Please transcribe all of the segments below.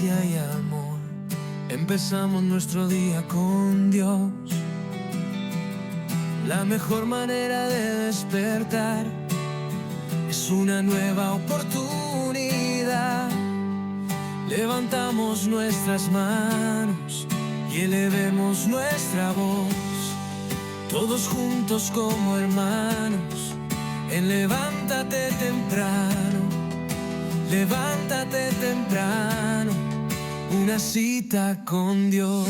gracia y amor. Empezamos nuestro día con Dios. La mejor manera de despertar es una nueva oportunidad. Levantamos nuestras manos y elevemos nuestra voz, todos juntos como hermanos, en levántate temprano, levántate temprano, una cita con Dios.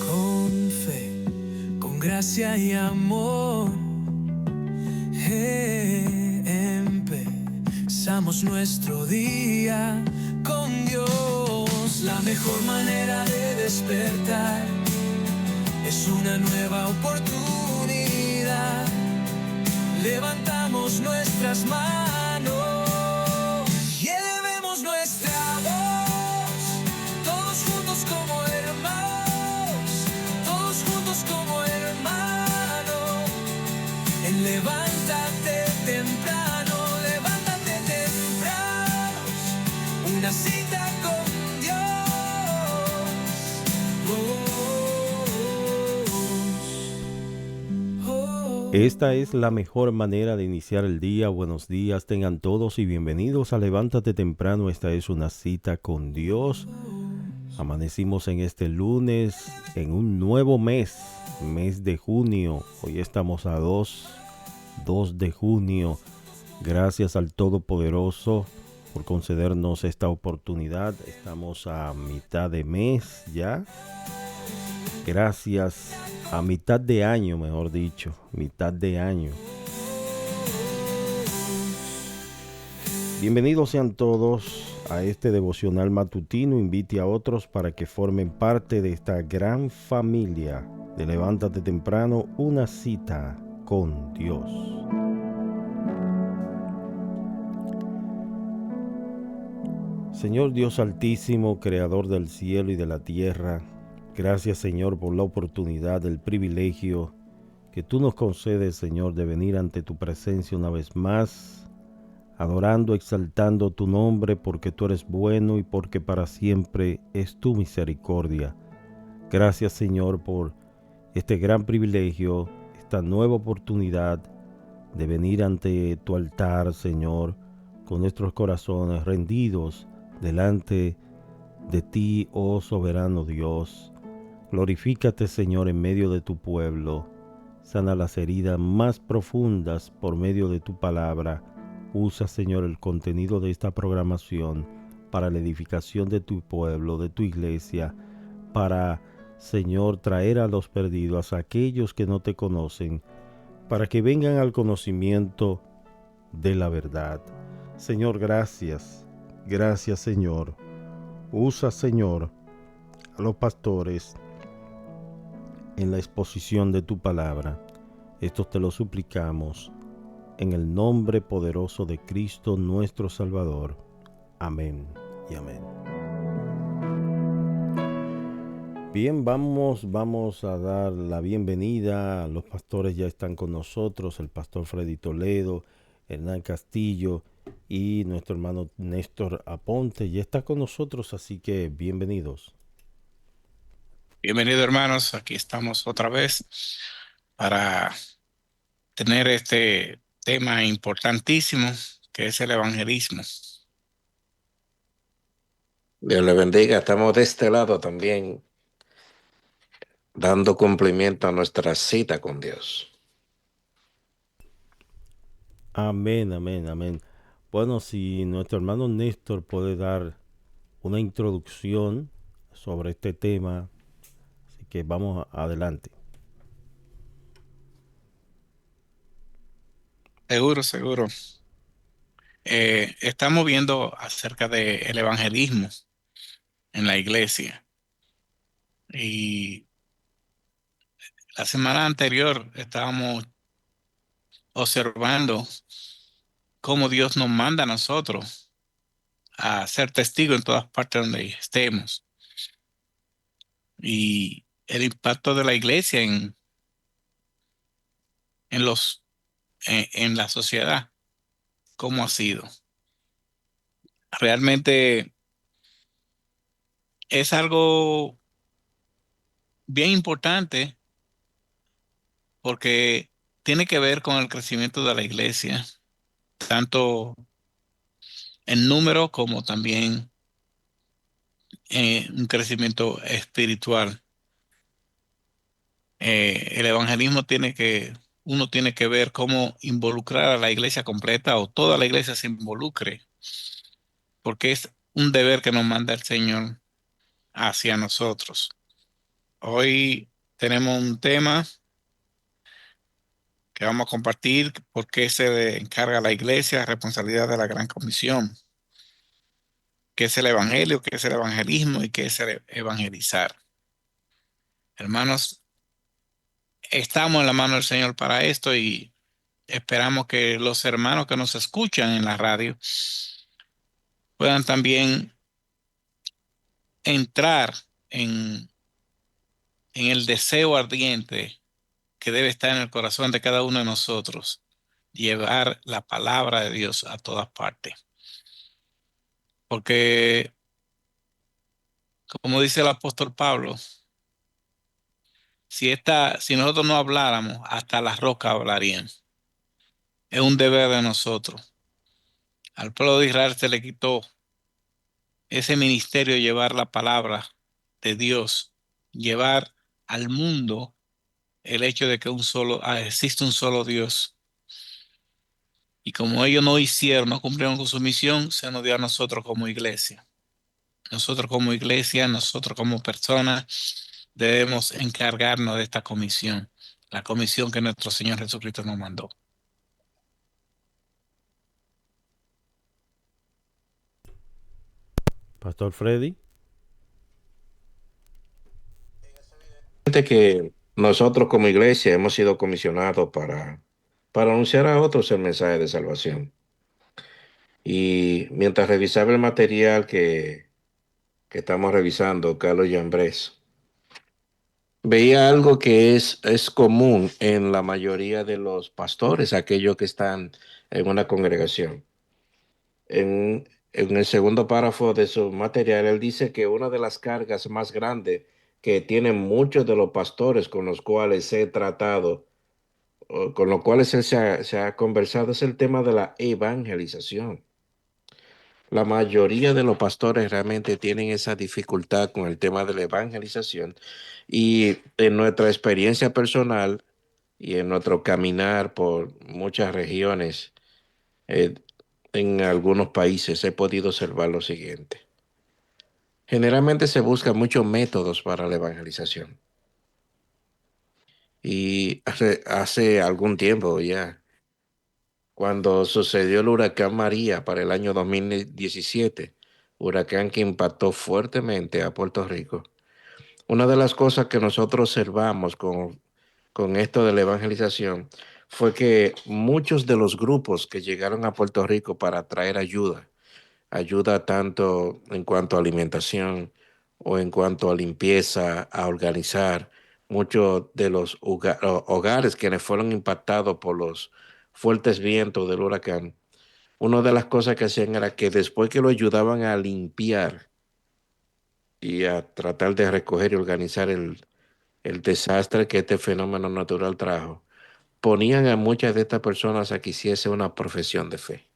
Con fe, con gracia y amor, empezamos nuestro día con Dios. La mejor manera de despertar es una nueva oportunidad. Levantamos nuestras manos y elevemos nuestra voz, todos juntos como hermanos, todos juntos como hermanos, en levántate temprano, levántate temprano, una cita con Dios. Esta es la mejor manera de iniciar el día. Buenos días, tengan todos y bienvenidos a Levántate Temprano. Esta es una cita con Dios. Amanecimos en este lunes, en un nuevo mes de junio. Hoy estamos a 2 de junio. Gracias al Todopoderoso por concedernos esta oportunidad. Estamos a mitad de mes ya. Gracias. A mitad de año, mejor dicho, mitad de año. Bienvenidos sean todos a este devocional matutino. Invite a otros para que formen parte de esta gran familia de Levántate Temprano, una cita con Dios. Señor Dios Altísimo, Creador del cielo y de la tierra, gracias, Señor, por la oportunidad, el privilegio que tú nos concedes, Señor, de venir ante tu presencia una vez más, adorando, exaltando tu nombre, porque tú eres bueno y porque para siempre es tu misericordia. Gracias, Señor, por este gran privilegio, esta nueva oportunidad de venir ante tu altar, Señor, con nuestros corazones rendidos delante de ti, oh soberano Dios. Glorifícate, Señor, en medio de tu pueblo. Sana las heridas más profundas por medio de tu palabra. Usa, Señor, el contenido de esta programación para la edificación de tu pueblo, de tu iglesia, para, Señor, traer a los perdidos, a aquellos que no te conocen, para que vengan al conocimiento de la verdad. Señor, gracias. Gracias, Señor. Usa, Señor, a los pastores en la exposición de tu palabra. Esto te lo suplicamos en el nombre poderoso de Cristo nuestro Salvador. Amén y amén. Bien, vamos a dar la bienvenida. Los pastores ya están con nosotros, el pastor Freddy Toledo, Hernán Castillo y nuestro hermano Néstor Aponte ya está con nosotros, así que bienvenidos. Bienvenidos, hermanos, aquí estamos otra vez para tener este tema importantísimo que es el evangelismo. Dios le bendiga, estamos de este lado también dando cumplimiento a nuestra cita con Dios. Amén, amén, amén. Bueno, si nuestro hermano Néstor puede dar una introducción sobre este tema, así que vamos adelante. Seguro. Estamos viendo acerca del evangelismo en la iglesia. Y la semana anterior estábamos observando cómo Dios nos manda a nosotros a ser testigos en todas partes donde estemos. y el impacto de la iglesia en en la sociedad, cómo ha sido. Realmente es algo bien importante porque tiene que ver con el crecimiento de la iglesia, tanto en número como también un crecimiento espiritual. El evangelismo uno tiene que ver cómo involucrar a la iglesia completa o toda la iglesia se involucre, porque es un deber que nos manda el Señor hacia nosotros. Hoy tenemos un tema que vamos a compartir, por qué encarga la iglesia, responsabilidad de la gran comisión, qué es el evangelio, qué es el evangelismo y qué es el evangelizar. Hermanos, estamos en la mano del Señor para esto y esperamos que los hermanos que nos escuchan en la radio puedan también entrar en, en el deseo ardiente que debe estar en el corazón de cada uno de nosotros, llevar la palabra de Dios a todas partes. Porque, como dice el apóstol Pablo, si nosotros no habláramos, hasta las rocas hablarían. Es un deber de nosotros. Al pueblo de Israel se le quitó ese ministerio de llevar la palabra de Dios, llevar al mundo el hecho de que existe un solo Dios. Y como ellos no hicieron, no cumplieron con su misión, se nos dio a nosotros como iglesia. Nosotros como iglesia, nosotros como personas, debemos encargarnos de esta comisión, la comisión que nuestro Señor Jesucristo nos mandó. Pastor Freddy. Que nosotros como iglesia hemos sido comisionados para anunciar a otros el mensaje de salvación. Y mientras revisaba el material que estamos revisando, Carlos y Andrés, veía algo que es común en la mayoría de los pastores, aquellos que están en una congregación. En el segundo párrafo de su material, él dice que una de las cargas más grandes que tienen muchos de los pastores con los cuales he tratado, o con los cuales él se ha conversado, es el tema de la evangelización. La mayoría de los pastores realmente tienen esa dificultad con el tema de la evangelización y en nuestra experiencia personal y en nuestro caminar por muchas regiones, eh, en algunos países he podido observar lo siguiente. Generalmente se buscan muchos métodos para la evangelización y hace algún tiempo ya, cuando sucedió el huracán María para el año 2017, huracán que impactó fuertemente a Puerto Rico. Una de las cosas que nosotros observamos con esto de la evangelización fue que muchos de los grupos que llegaron a Puerto Rico para traer ayuda tanto en cuanto a alimentación o en cuanto a limpieza, a organizar muchos de los hogares quienes fueron impactados por los fuertes vientos del huracán. Una de las cosas que hacían era que después que lo ayudaban a limpiar y a tratar de recoger y organizar el desastre que este fenómeno natural trajo, ponían a muchas de estas personas a que hiciese una profesión de fe.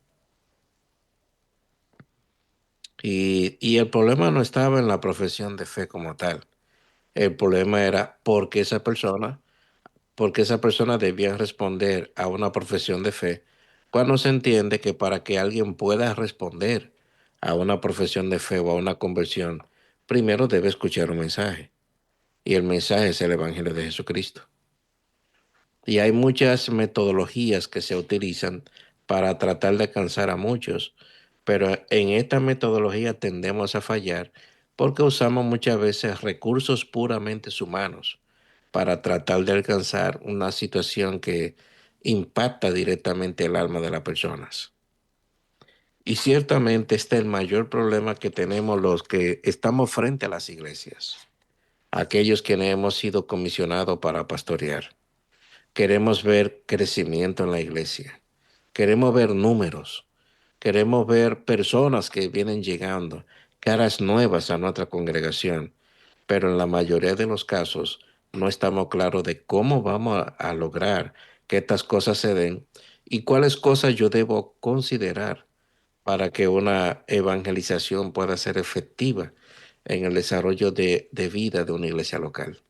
Y el problema no estaba en la profesión de fe como tal. El problema era porque esa persona debía responder a una profesión de fe, cuando se entiende que para que alguien pueda responder a una profesión de fe o a una conversión, primero debe escuchar un mensaje. Y el mensaje es el Evangelio de Jesucristo. Y hay muchas metodologías que se utilizan para tratar de alcanzar a muchos, pero en esta metodología tendemos a fallar porque usamos muchas veces recursos puramente humanos para tratar de alcanzar una situación que impacta directamente el alma de las personas. Y ciertamente este es el mayor problema que tenemos los que estamos frente a las iglesias. aquellos que hemos sido comisionados para pastorear. Queremos ver crecimiento en la iglesia. Queremos ver números. Queremos ver personas que vienen llegando, caras nuevas a nuestra congregación. Pero en la mayoría de los casos no estamos claros de cómo vamos a lograr que estas cosas se den y cuáles cosas yo debo considerar para que una evangelización pueda ser efectiva en el desarrollo de vida de una iglesia local.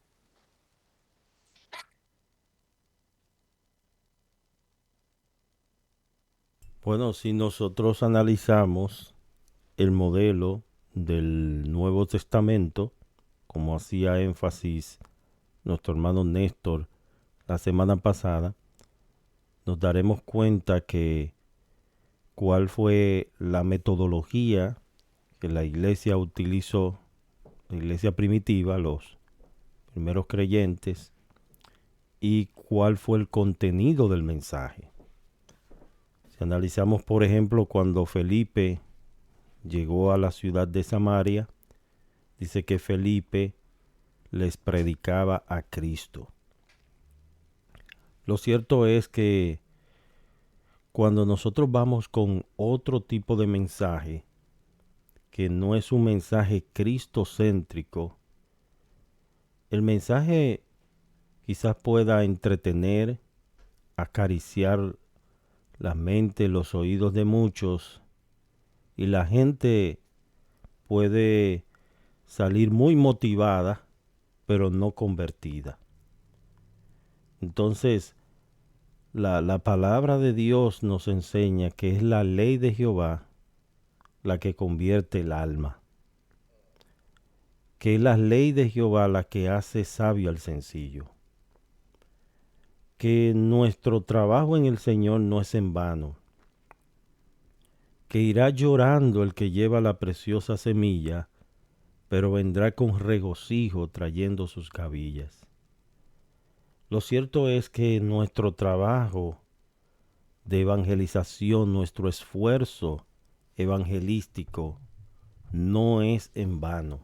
Bueno, si nosotros analizamos el modelo del Nuevo Testamento, como hacía énfasis nuestro hermano Néstor la semana pasada, nos daremos cuenta que cuál fue la metodología que la iglesia utilizó, la iglesia primitiva, los primeros creyentes, y cuál fue el contenido del mensaje. Si analizamos, por ejemplo, cuando Felipe llegó a la ciudad de Samaria, dice que Felipe les predicaba a Cristo. Lo cierto es que cuando nosotros vamos con otro tipo de mensaje, que no es un mensaje cristocéntrico, el mensaje quizás pueda entretener, acariciar la mente, los oídos de muchos, y la gente puede salir muy motivada, pero no convertida. Entonces, la palabra de Dios nos enseña que es la ley de Jehová la que convierte el alma, que es la ley de Jehová la que hace sabio al sencillo, que nuestro trabajo en el Señor no es en vano, que irá llorando el que lleva la preciosa semilla, pero vendrá con regocijo trayendo sus gavillas. Lo cierto es que nuestro trabajo de evangelización, nuestro esfuerzo evangelístico, no es en vano.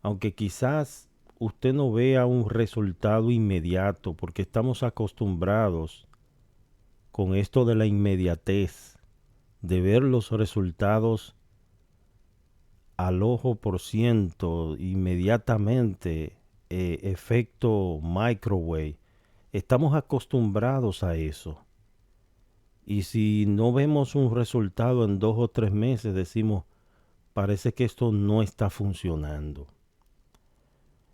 Aunque quizás usted no vea un resultado inmediato, porque estamos acostumbrados con esto de la inmediatez, de ver los resultados al ojo por ciento, inmediatamente, efecto microwave. Estamos acostumbrados a eso. Y si no vemos un resultado en 2 o 3 meses, decimos, parece que esto no está funcionando.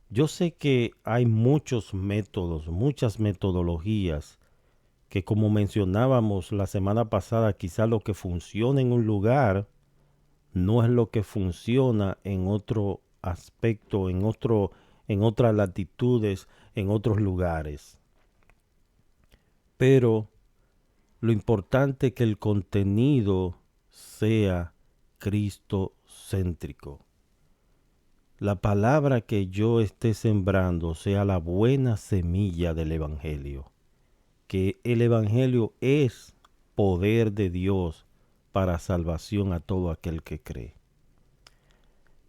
Yo sé que hay muchos métodos, muchas metodologías, que como mencionábamos la semana pasada, quizá lo que funciona en un lugar no es lo que funciona en otro aspecto, en otras latitudes, en otros lugares. Pero lo importante es que el contenido sea cristocéntrico. La palabra que yo esté sembrando sea la buena semilla del Evangelio. Que el Evangelio es poder de Dios para salvación a todo aquel que cree.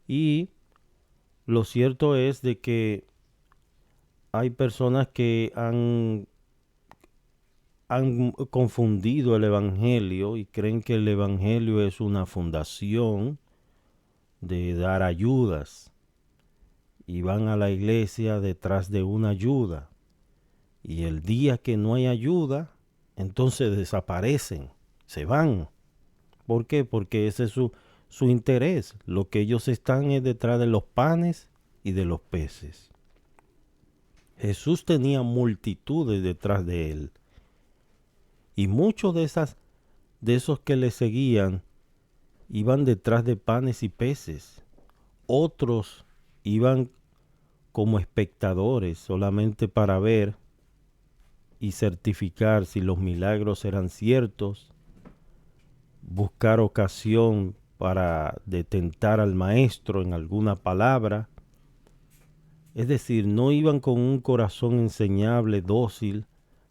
Y lo cierto es de que hay personas que han confundido el Evangelio y creen que el Evangelio es una fundación de dar ayudas y van a la iglesia detrás de una ayuda y el día que no hay ayuda entonces desaparecen, se van. ¿Por qué? Porque ese es su interés. Lo que ellos están es detrás de los panes y de los peces. Jesús tenía multitudes detrás de él. Y muchos de esos que le seguían iban detrás de panes y peces. Otros iban como espectadores solamente para ver y certificar si los milagros eran ciertos, buscar ocasión para detentar al maestro en alguna palabra. Es decir, no iban con un corazón enseñable, dócil,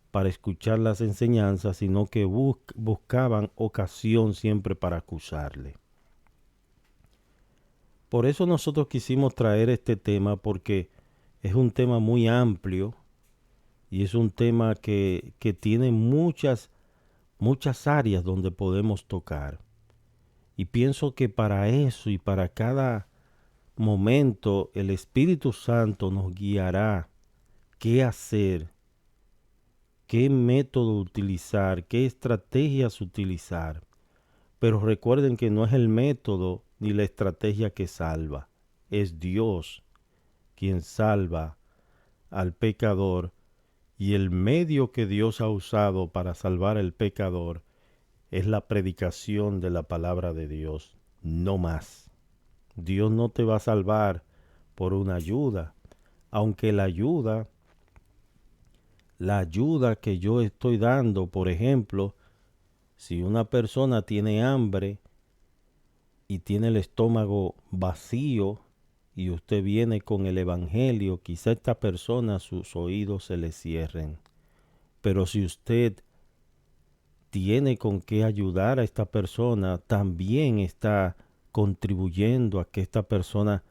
para escuchar las enseñanzas, sino que buscaban ocasión siempre para acusarle. Por eso nosotros quisimos traer este tema porque es un tema muy amplio y es un tema que tiene muchas áreas donde podemos tocar. Y pienso que para eso y para cada momento el Espíritu Santo nos guiará qué hacer, qué método utilizar, qué estrategias utilizar. Pero recuerden que no es el método ni la estrategia que salva, es Dios quien salva al pecador y el medio que Dios ha usado para salvar al pecador es la predicación de la palabra de Dios, no más. Dios no te va a salvar por una ayuda, aunque la ayuda que yo estoy dando, por ejemplo, si una persona tiene hambre y tiene el estómago vacío y usted viene con el evangelio, quizá a esta persona sus oídos se le cierren. Pero si usted tiene con qué ayudar a esta persona, también está contribuyendo a que esta persona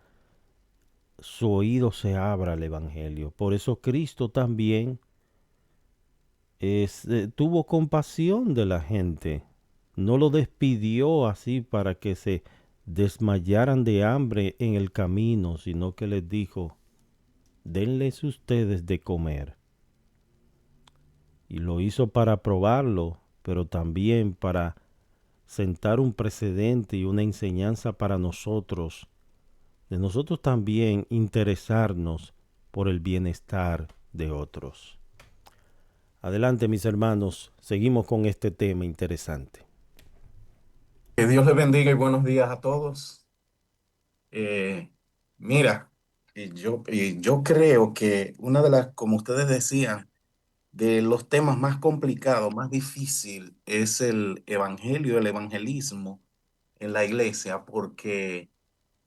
su oído se abra al evangelio. Por eso Cristo también tuvo compasión de la gente. No lo despidió así para que se desmayaran de hambre en el camino, sino que les dijo, denles ustedes de comer. Y lo hizo para probarlo, pero también para sentar un precedente y una enseñanza para nosotros, de nosotros también interesarnos por el bienestar de otros. Adelante, mis hermanos, seguimos con este tema interesante. Que Dios les bendiga y buenos días a todos. Eh, Mira, y yo creo que una de las, como ustedes decían, de los temas más complicados, más difícil, es el evangelio, el evangelismo en la iglesia, porque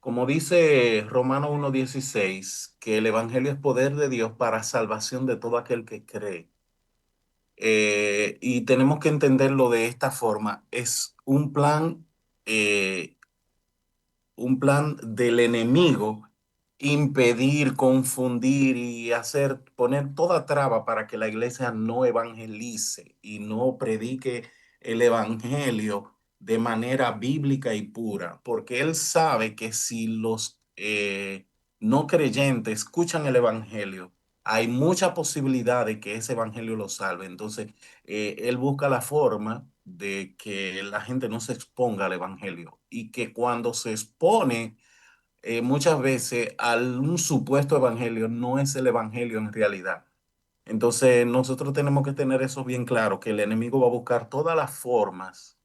como dice Romano 1:16, que el evangelio es poder de Dios para salvación de todo aquel que cree. Y tenemos que entenderlo de esta forma. Es eh, un plan del enemigo impedir, confundir y hacer, poner toda traba para que la iglesia no evangelice y no predique el evangelio de manera bíblica y pura, porque él sabe que si los no creyentes escuchan el evangelio, hay mucha posibilidad de que ese evangelio los salve. Entonces, él busca la forma de que la gente no se exponga al evangelio y que cuando se expone muchas veces a un supuesto evangelio no es el evangelio en realidad. Entonces nosotros tenemos que tener eso bien claro, que el enemigo va a buscar todas las formas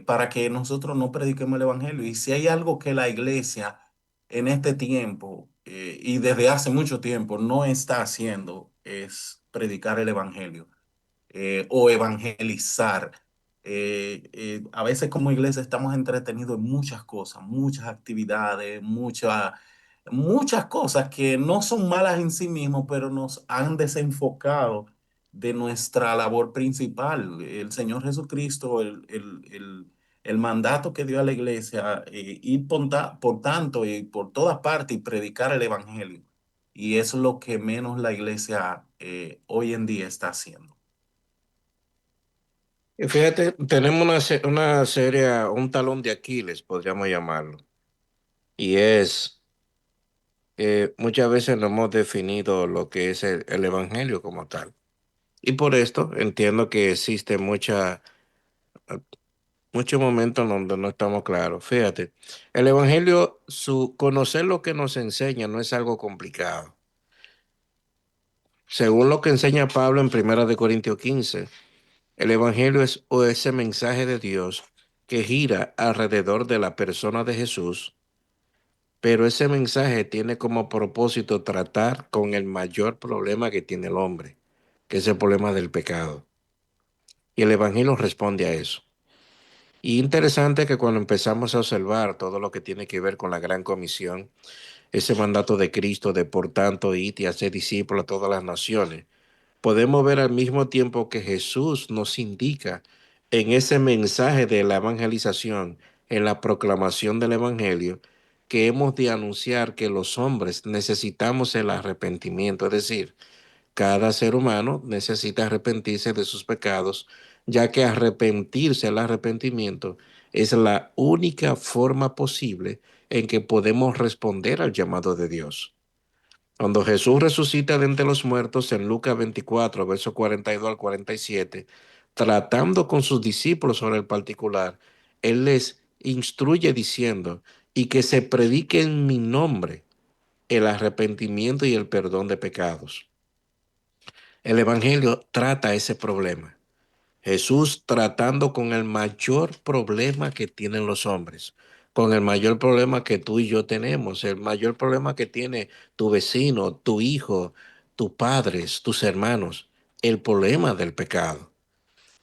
para que nosotros no prediquemos el evangelio. Y si hay algo que la iglesia en este tiempo y desde hace mucho tiempo no está haciendo, es predicar el evangelio o evangelizar. A veces como iglesia estamos entretenidos en muchas cosas, muchas actividades, muchas cosas que no son malas en sí mismos, pero nos han desenfocado de nuestra labor principal. El Señor Jesucristo, el mandato que dio a la iglesia, ir por tanto y por todas partes y predicar el evangelio. Y eso es lo que menos la iglesia hoy en día está haciendo. Y fíjate, tenemos una serie, un talón de Aquiles, podríamos llamarlo. Y es, muchas veces no hemos definido lo que es el evangelio como tal. Y por esto entiendo que existe muchos momentos en donde no estamos claros. Fíjate, el evangelio, conocer lo que nos enseña no es algo complicado. Según lo que enseña Pablo en 1 Corintios 15, el evangelio es ese mensaje de Dios que gira alrededor de la persona de Jesús, pero ese mensaje tiene como propósito tratar con el mayor problema que tiene el hombre, que es el problema del pecado. Y el evangelio responde a eso. Y interesante que cuando empezamos a observar todo lo que tiene que ver con la gran comisión, ese mandato de Cristo de por tanto id y hacer discípulos a todas las naciones, podemos ver al mismo tiempo que Jesús nos indica en ese mensaje de la evangelización, en la proclamación del evangelio, que hemos de anunciar que los hombres necesitamos el arrepentimiento, es decir, cada ser humano necesita arrepentirse de sus pecados, ya que arrepentirse, el arrepentimiento, es la única forma posible en que podemos responder al llamado de Dios. Cuando Jesús resucita de entre los muertos en Lucas 24, verso 42 al 47, tratando con sus discípulos sobre el particular, Él les instruye diciendo, y que se predique en mi nombre el arrepentimiento y el perdón de pecados. El Evangelio trata ese problema. Jesús tratando con el mayor problema que tienen los hombres, con el mayor problema que tú y yo tenemos, el mayor problema que tiene tu vecino, tu hijo, tus padres, tus hermanos, el problema del pecado.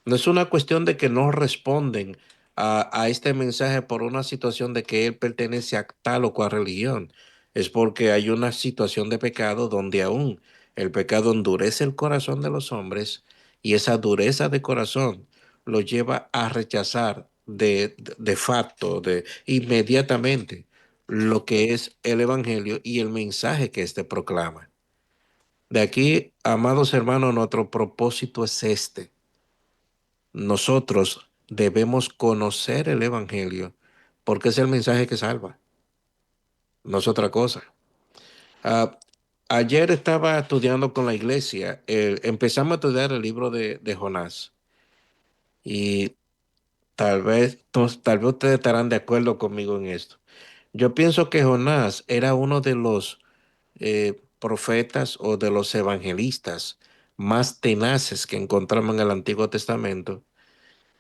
No es una cuestión de que no responden a este mensaje por una situación de que él pertenece a tal o cual religión. Es porque hay una situación de pecado donde aún el pecado endurece el corazón de los hombres y esa dureza de corazón lo lleva a rechazar de facto, de inmediatamente, lo que es el Evangelio y el mensaje que éste proclama. De aquí, amados hermanos, nuestro propósito es este: nosotros debemos conocer el Evangelio porque es el mensaje que salva, no es otra cosa. Ah, ayer estaba estudiando con la iglesia, empezamos a estudiar el libro de Jonás y tal vez ustedes estarán de acuerdo conmigo en esto. Yo pienso que Jonás era uno de los profetas o de los evangelistas más tenaces que encontramos en el Antiguo Testamento.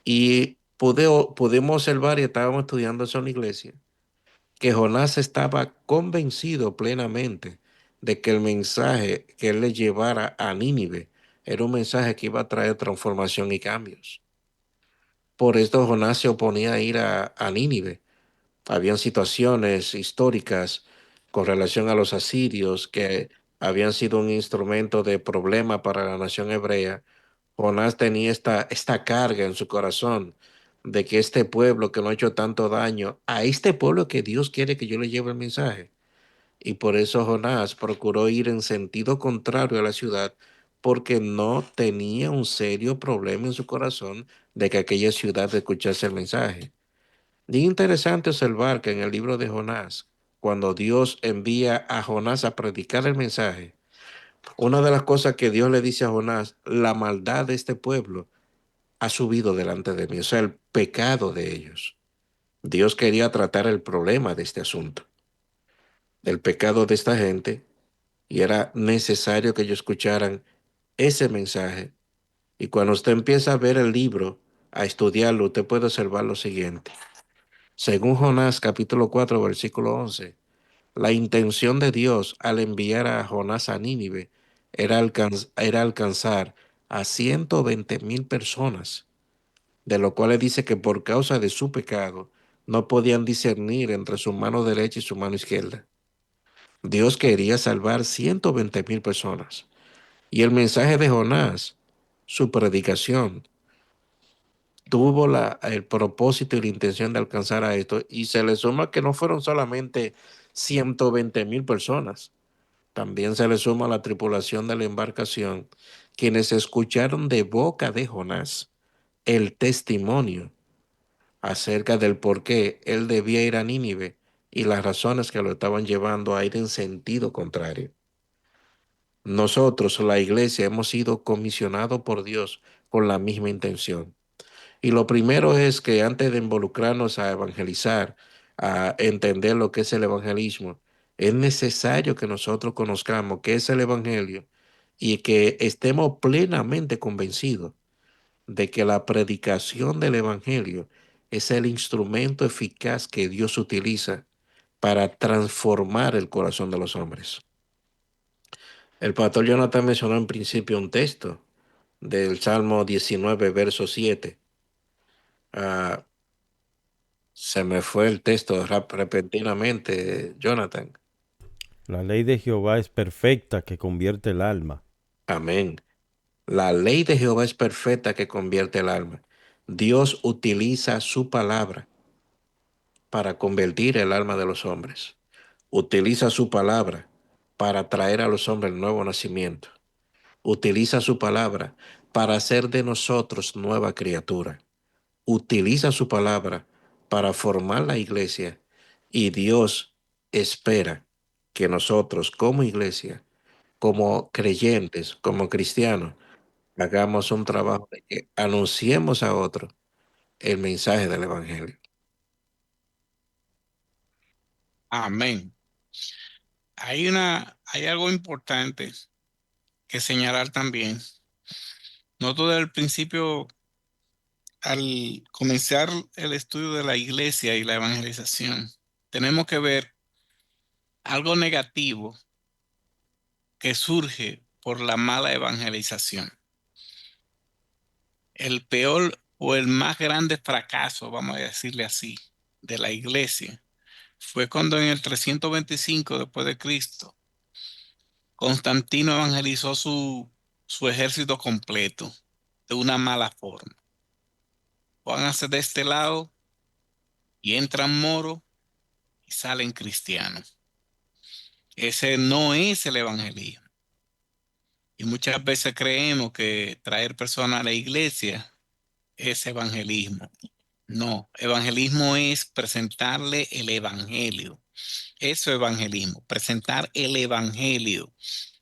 Y pudimos observar, y estábamos estudiando eso en la iglesia, que Jonás estaba convencido plenamente de que el mensaje que él le llevara a Nínive era un mensaje que iba a traer transformación y cambios. Por esto Jonás se oponía a ir a Nínive. Habían situaciones históricas con relación a los asirios que habían sido un instrumento de problema para la nación hebrea. Jonás tenía esta carga en su corazón de que este pueblo que no ha hecho tanto daño, a este pueblo que Dios quiere que yo le lleve el mensaje. Y por eso Jonás procuró ir en sentido contrario a la ciudad porque no tenía un serio problema en su corazón de que aquella ciudad escuchase el mensaje. Y interesante observar que en el libro de Jonás, cuando Dios envía a Jonás a predicar el mensaje, una de las cosas que Dios le dice a Jonás, la maldad de este pueblo ha subido delante de mí, o sea, el pecado de ellos. Dios quería tratar el problema de este asunto, del pecado de esta gente, y era necesario que ellos escucharan ese mensaje. Y cuando usted empieza a ver el libro, a estudiarlo, usted puede observar lo siguiente. Según Jonás capítulo 4 versículo 11, la intención de Dios al enviar a Jonás a Nínive era alcanzar a 120,000 personas, de lo cual dice que por causa de su pecado no podían discernir entre su mano derecha y su mano izquierda. Dios quería salvar 120,000 personas. Y el mensaje de Jonás, su predicación, tuvo el propósito y la intención de alcanzar a esto. Y se le suma que no fueron solamente 120,000 personas. También se le suma la tripulación de la embarcación, quienes escucharon de boca de Jonás el testimonio acerca del por qué él debía ir a Nínive y las razones que lo estaban llevando a ir en sentido contrario. Nosotros, la iglesia, hemos sido comisionados por Dios con la misma intención. Y lo primero es que antes de involucrarnos a evangelizar, a entender lo que es el evangelismo, es necesario que nosotros conozcamos qué es el evangelio y que estemos plenamente convencidos de que la predicación del evangelio es el instrumento eficaz que Dios utiliza para transformar el corazón de los hombres. El pastor Jonathan mencionó en principio un texto del Salmo 19, verso 7. Ah, se me fue el texto repentinamente, Jonathan. La ley de Jehová es perfecta que convierte el alma. Amén. La ley de Jehová es perfecta que convierte el alma. Dios utiliza su palabra para convertir el alma de los hombres. Utiliza su palabra para traer a los hombres el nuevo nacimiento. Utiliza su palabra para hacer de nosotros nueva criatura. Utiliza su palabra para formar la iglesia y Dios espera que nosotros como iglesia, como creyentes, como cristianos, hagamos un trabajo de que anunciemos a otros el mensaje del Evangelio. Amén. Hay algo importante que señalar también. Nosotros desde el principio, al comenzar el estudio de la iglesia y la evangelización, tenemos que ver algo negativo que surge por la mala evangelización. El peor o el más grande fracaso, vamos a decirle así, de la iglesia fue cuando en el 325 después de Cristo, Constantino evangelizó su ejército completo de una mala forma. Pónganse de este lado y entran moros y salen cristianos. Ese no es el evangelismo. Y muchas veces creemos que traer personas a la iglesia es evangelismo. No, evangelismo es presentarle el evangelio. Eso es evangelismo, presentar el evangelio.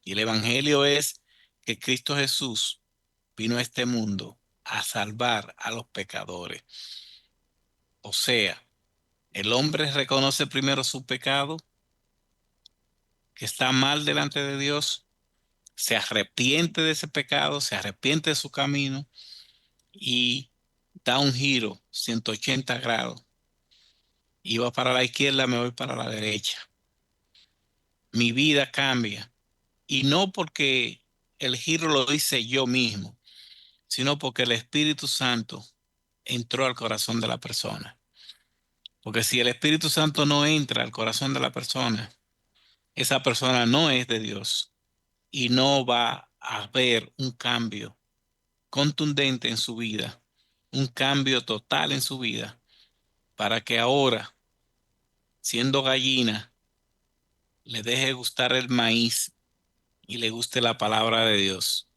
Y el evangelio es que Cristo Jesús vino a este mundo a salvar a los pecadores. O sea, el hombre reconoce primero su pecado, que está mal delante de Dios, se arrepiente de ese pecado, se arrepiente de su camino y da un giro 180 grados. Iba para la izquierda, me voy para la derecha. Mi vida cambia. Y no porque el giro lo hice yo mismo, sino porque el Espíritu Santo entró al corazón de la persona. Porque si el Espíritu Santo no entra al corazón de la persona, esa persona no es de Dios y no va a haber un cambio contundente en su vida, un cambio total en su vida, para que ahora, siendo gallina, le deje gustar el maíz y le guste la palabra de Dios.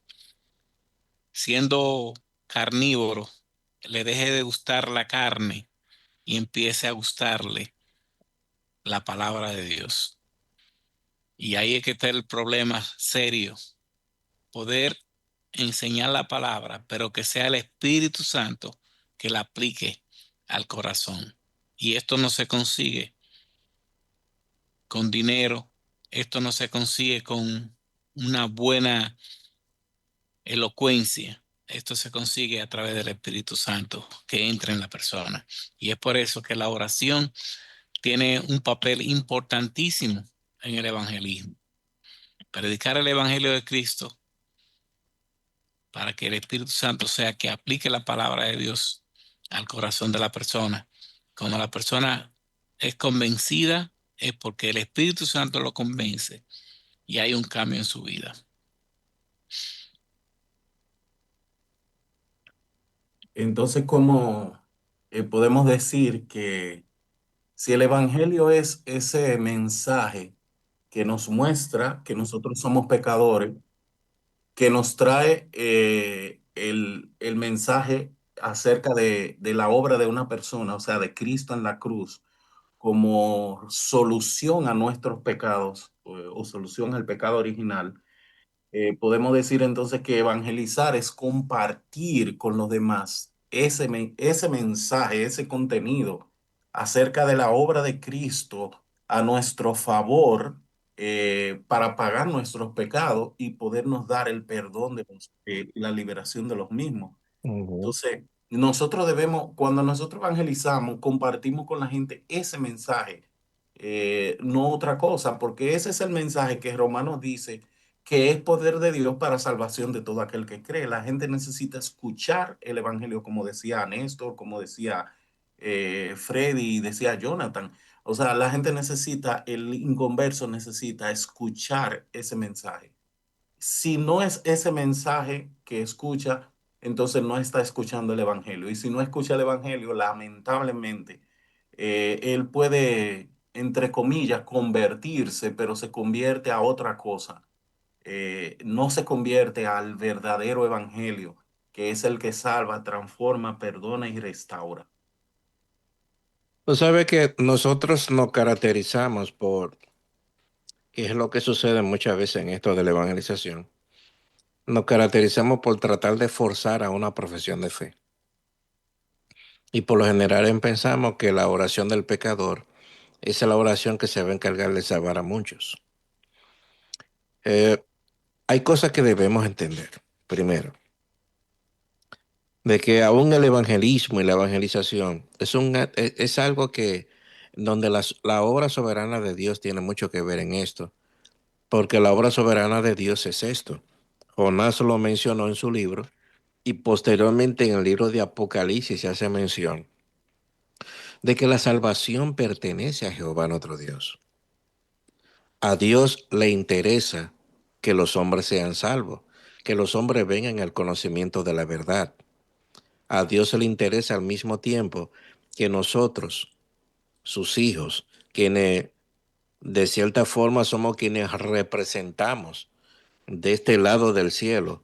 Siendo carnívoro, le deje de gustar la carne y empiece a gustarle la palabra de Dios. Y ahí es que está el problema serio. Poder enseñar la palabra, pero que sea el Espíritu Santo que la aplique al corazón. Y esto no se consigue con dinero, esto no se consigue con una buena elocuencia. Esto se consigue a través del Espíritu Santo que entra en la persona. Y es por eso que la oración tiene un papel importantísimo en el evangelismo. Predicar el evangelio de Cristo para que el Espíritu Santo sea que aplique la palabra de Dios al corazón de la persona. Cuando la persona es convencida, es porque el Espíritu Santo lo convence y hay un cambio en su vida. Entonces, ¿cómo podemos decir que si el Evangelio es ese mensaje que nos muestra que nosotros somos pecadores, que nos trae el mensaje acerca de la obra de una persona, o sea, de Cristo en la cruz, como solución a nuestros pecados o solución al pecado original? Podemos decir entonces que evangelizar es compartir con los demás ese mensaje, ese contenido acerca de la obra de Cristo a nuestro favor, para pagar nuestros pecados y podernos dar el perdón y la liberación de los mismos. Ujú. Entonces, nosotros debemos, cuando nosotros evangelizamos, compartimos con la gente ese mensaje, no otra cosa, porque ese es el mensaje que Romanos dice que es poder de Dios para salvación de todo aquel que cree. La gente necesita escuchar el evangelio, como decía Néstor, como decía Freddy, decía Jonathan. O sea, la gente necesita, el inconverso necesita escuchar ese mensaje. Si no es ese mensaje que escucha, entonces no está escuchando el Evangelio. Y si no escucha el Evangelio, lamentablemente, él puede, entre comillas, convertirse, pero se convierte a otra cosa. No se convierte al verdadero evangelio, que es el que salva, transforma, perdona y restaura. Tú sabes que nosotros nos caracterizamos por, que es lo que sucede muchas veces en esto de la evangelización, nos caracterizamos por tratar de forzar a una profesión de fe. Y por lo general pensamos que la oración del pecador es la oración que se va a encargar de salvar a muchos. Eh, Hay cosas que debemos entender. Primero, de que aún el evangelismo y la evangelización es algo que donde la obra soberana de Dios tiene mucho que ver en esto, porque la obra soberana de Dios es esto. Jonás lo mencionó en su libro y posteriormente en el libro de Apocalipsis se hace mención de que la salvación pertenece a Jehová nuestro Dios. A Dios le interesa que los hombres sean salvos, que los hombres vengan al conocimiento de la verdad. A Dios le interesa al mismo tiempo que nosotros, sus hijos, quienes de cierta forma somos quienes representamos de este lado del cielo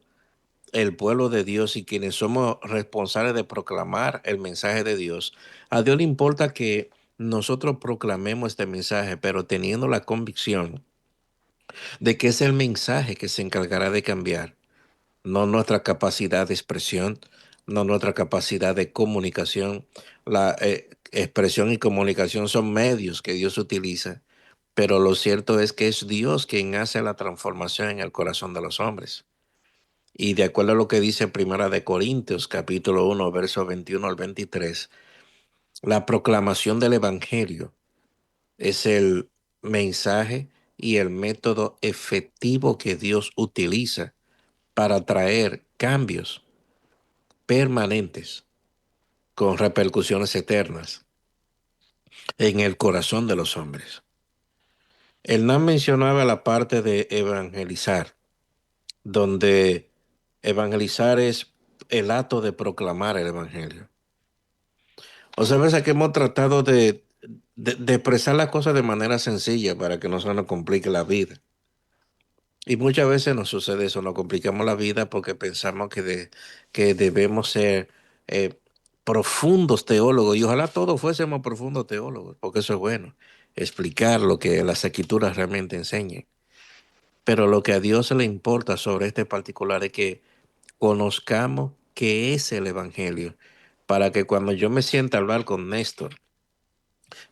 el pueblo de Dios y quienes somos responsables de proclamar el mensaje de Dios. A Dios le importa que nosotros proclamemos este mensaje, pero teniendo la convicción de que es el mensaje que se encargará de cambiar, no nuestra capacidad de expresión, no nuestra capacidad de comunicación. La expresión y comunicación son medios que Dios utiliza, pero lo cierto es que es Dios quien hace la transformación en el corazón de los hombres. Y de acuerdo a lo que dice Primera de Corintios, capítulo 1, versos 21 al 23, la proclamación del Evangelio es el mensaje y el método efectivo que Dios utiliza para traer cambios permanentes con repercusiones eternas en el corazón de los hombres. Hernán mencionaba la parte de evangelizar, donde evangelizar es el acto de proclamar el evangelio. O sea, ves que hemos tratado de expresar las cosas de manera sencilla para que no se nos complique la vida. Y muchas veces nos sucede eso, nos complicamos la vida porque pensamos que debemos ser eh, profundos teólogos y ojalá todos fuésemos profundos teólogos, porque eso es bueno, explicar lo que las escrituras realmente enseñan. Pero lo que a Dios le importa sobre este particular es que conozcamos qué es el Evangelio, para que cuando yo me sienta a hablar con Néstor,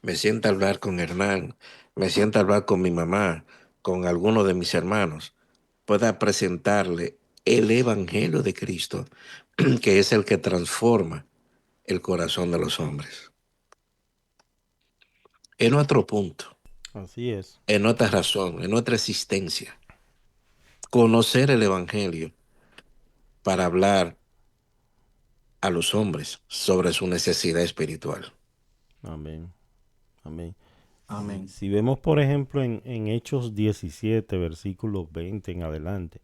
me sienta a hablar con Hernán, me sienta a hablar con mi mamá, con alguno de mis hermanos, pueda presentarle el Evangelio de Cristo, que es el que transforma el corazón de los hombres. Es nuestro punto, Así es. es nuestra razón, es nuestra existencia. Conocer el Evangelio para hablar a los hombres sobre su necesidad espiritual. Amén. Amén. Amén. Si vemos, por ejemplo, en Hechos 17, versículos 20 en adelante,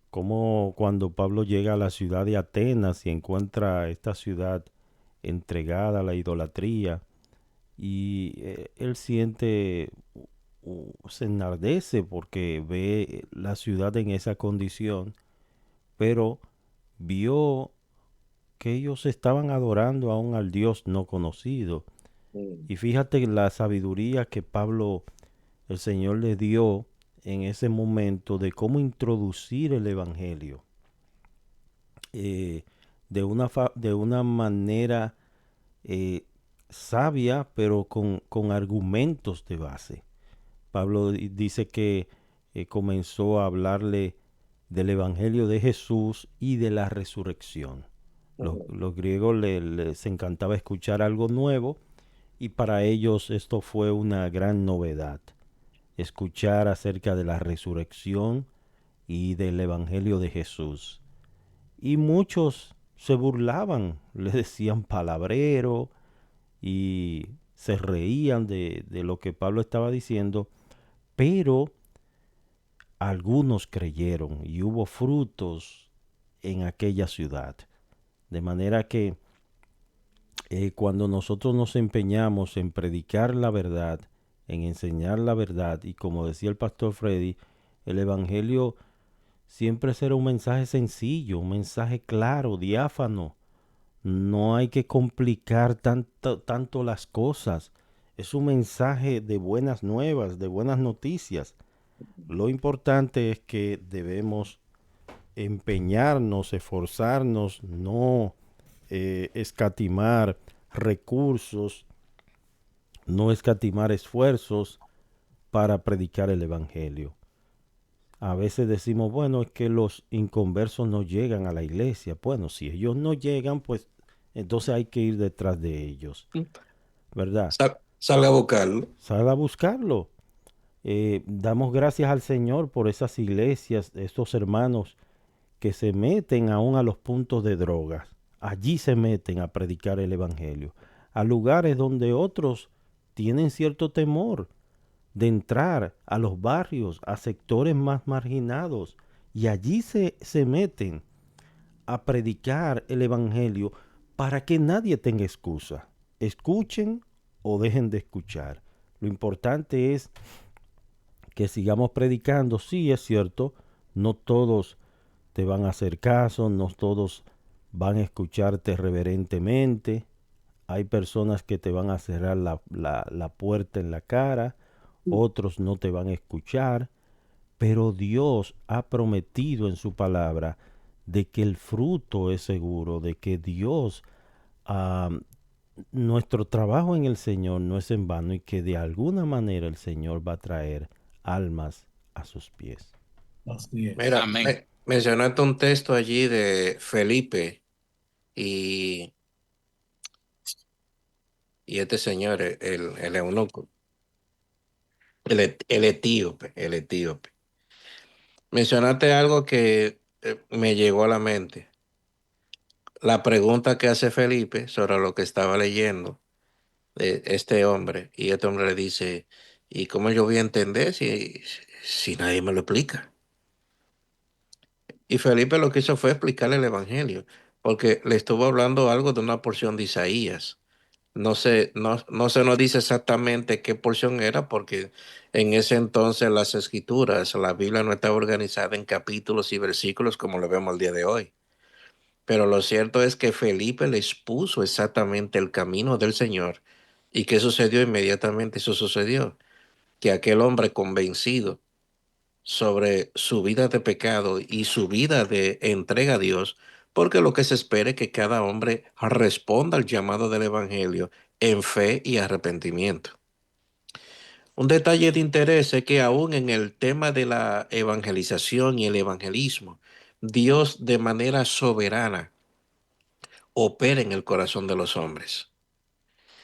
como cuando Pablo llega a la ciudad de Atenas y encuentra esta ciudad entregada a la idolatría, y él siente, se enardece porque ve la ciudad en esa condición, pero vio que ellos estaban adorando aún al Dios no conocido. Y fíjate la sabiduría que Pablo, el Señor le dio en ese momento de cómo introducir el Evangelio eh, de una manera sabia, pero con argumentos de base. Pablo dice que comenzó a hablarle del Evangelio de Jesús y de la resurrección. Los griegos les encantaba escuchar algo nuevo y para ellos esto fue una gran novedad. Escuchar acerca de la resurrección y del Evangelio de Jesús. Y muchos se burlaban, le decían palabrero y se reían de lo que Pablo estaba diciendo, pero algunos creyeron y hubo frutos en aquella ciudad. De manera que cuando nosotros nos empeñamos en predicar la verdad, en enseñar la verdad, y como decía el pastor Freddy, el Evangelio siempre será un mensaje sencillo, un mensaje claro, diáfano. No hay que complicar tanto las cosas. Es un mensaje de buenas nuevas, de buenas noticias. Lo importante es que debemos empeñarnos, esforzarnos, no escatimar recursos, no escatimar esfuerzos para predicar el Evangelio. A veces decimos, bueno, es que los inconversos no llegan a la iglesia. Bueno, si ellos no llegan, pues entonces hay que ir detrás de ellos, ¿verdad? Salga a buscarlo. Sal a buscarlo. Damos gracias al Señor por esas iglesias, estos hermanos que se meten aún a los puntos de drogas. Allí se meten a predicar el Evangelio. A lugares donde otros tienen cierto temor de entrar a los barrios, a sectores más marginados. Y allí se meten a predicar el Evangelio para que nadie tenga excusa. Escuchen o dejen de escuchar. Lo importante es que sigamos predicando. Sí, es cierto, no todos te van a hacer caso, no todos van a escucharte reverentemente. Hay personas que te van a cerrar la puerta en la cara, otros no te van a escuchar, pero Dios ha prometido en su palabra de que el fruto es seguro, de que Dios, ah, nuestro trabajo en el Señor no es en vano y que de alguna manera el Señor va a traer almas a sus pies. Así es. Mira, Amén. mencionaste un texto allí de Felipe y, y este señor, el eunuco, el etíope, el etíope. Mencionaste algo que me llegó a la mente. La pregunta que hace Felipe sobre lo que estaba leyendo de este hombre, y este hombre le dice, ¿y cómo yo voy a entender si nadie me lo explica? Y Felipe lo que hizo fue explicarle el Evangelio, porque le estuvo hablando algo de una porción de Isaías. No se nos dice exactamente qué porción era, porque en ese entonces las escrituras, la Biblia no estaba organizada en capítulos y versículos como lo vemos el día de hoy. Pero lo cierto es que Felipe le expuso exactamente el camino del Señor. ¿Y qué sucedió inmediatamente? Eso sucedió, que aquel hombre convencido sobre su vida de pecado y su vida de entrega a Dios, porque lo que se espera es que cada hombre responda al llamado del Evangelio en fe y arrepentimiento. Un detalle de interés es que aún en el tema de la evangelización y el evangelismo, Dios de manera soberana opera en el corazón de los hombres.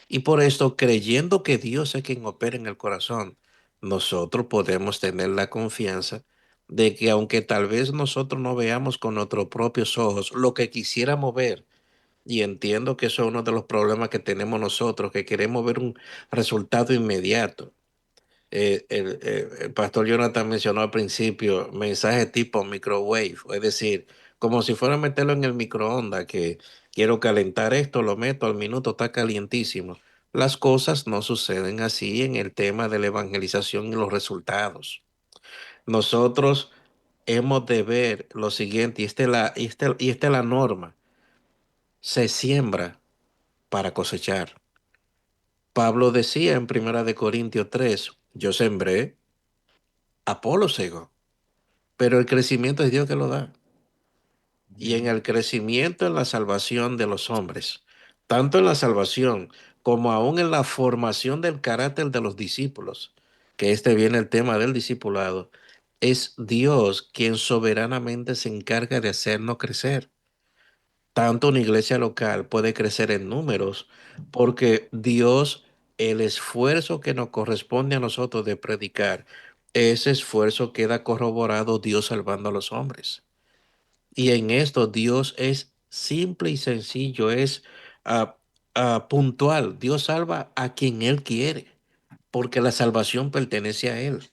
Y por esto, creyendo que Dios es quien opera en el corazón, nosotros podemos tener la confianza de que aunque tal vez nosotros no veamos con nuestros propios ojos lo que quisiéramos ver, y entiendo que eso es uno de los problemas que tenemos nosotros, que queremos ver un resultado inmediato. El pastor Jonathan mencionó al principio mensaje tipo microwave, es decir, como si fuera a meterlo en el microondas, que quiero calentar esto, lo meto al minuto, está calientísimo. Las cosas no suceden así en el tema de la evangelización y los resultados. Nosotros hemos de ver lo siguiente, y esta es la norma, se siembra para cosechar. Pablo decía en Primera de Corintios 3, yo sembré, Apolo cegó, pero el crecimiento es Dios que lo da. Y en el crecimiento en la salvación de los hombres, tanto en la salvación como aún en la formación del carácter de los discípulos, que este viene el tema del discipulado, es Dios quien soberanamente se encarga de hacernos crecer. Tanto una iglesia local puede crecer en números porque Dios, el esfuerzo que nos corresponde a nosotros de predicar, ese esfuerzo queda corroborado Dios salvando a los hombres. Y en esto Dios es simple y sencillo, es ah, puntual. Dios salva a quien Él quiere, porque la salvación pertenece a Él.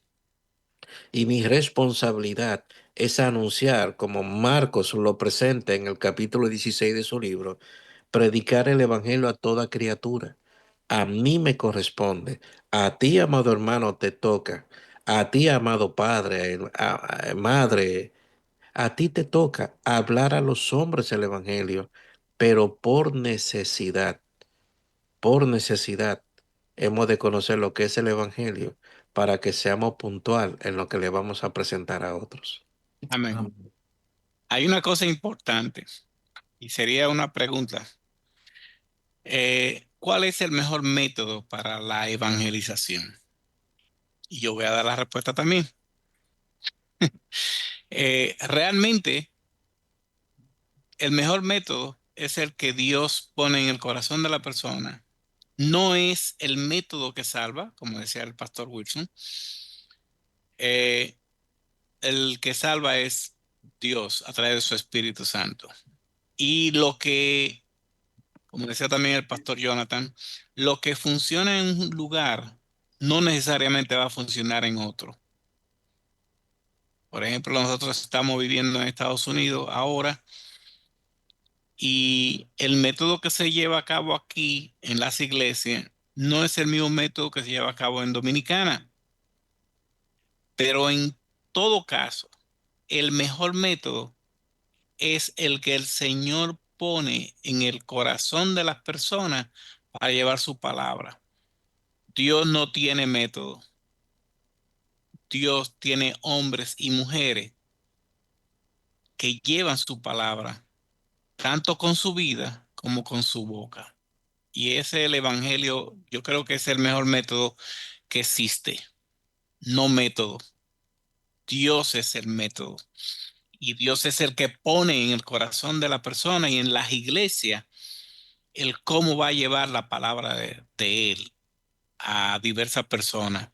Y mi responsabilidad es anunciar, como Marcos lo presenta en el capítulo 16 de su libro, predicar el evangelio a toda criatura. A mí me corresponde, a ti, amado hermano, te toca, a ti, amado padre, madre, a ti te toca hablar a los hombres el evangelio, pero por necesidad, hemos de conocer lo que es el evangelio para que seamos puntual en lo que le vamos a presentar a otros. Amén. Amén. Hay una cosa importante y sería una pregunta. ¿Cuál es el mejor método para la evangelización? Y yo voy a dar la respuesta también. Realmente, el mejor método es el que Dios pone en el corazón de la persona. No es el método que salva, como decía el pastor Wilson. Eh, el que salva es Dios a través de su Espíritu Santo. Y lo que, como decía también el pastor Jonathan, lo que funciona en un lugar no necesariamente va a funcionar en otro. Por ejemplo, nosotros estamos viviendo en Estados Unidos ahora y el método que se lleva a cabo aquí en las iglesias no es el mismo método que se lleva a cabo en Dominicana. Pero en todo caso, el mejor método es el que el Señor pone en el corazón de las personas para llevar su palabra. Dios no tiene método. Dios tiene hombres y mujeres que llevan su palabra, tanto con su vida como con su boca. Y ese es el evangelio, yo creo que es el mejor método que existe. No método. Dios es el método. Y Dios es el que pone en el corazón de la persona y en las iglesias el cómo va a llevar la palabra de Él a diversas personas.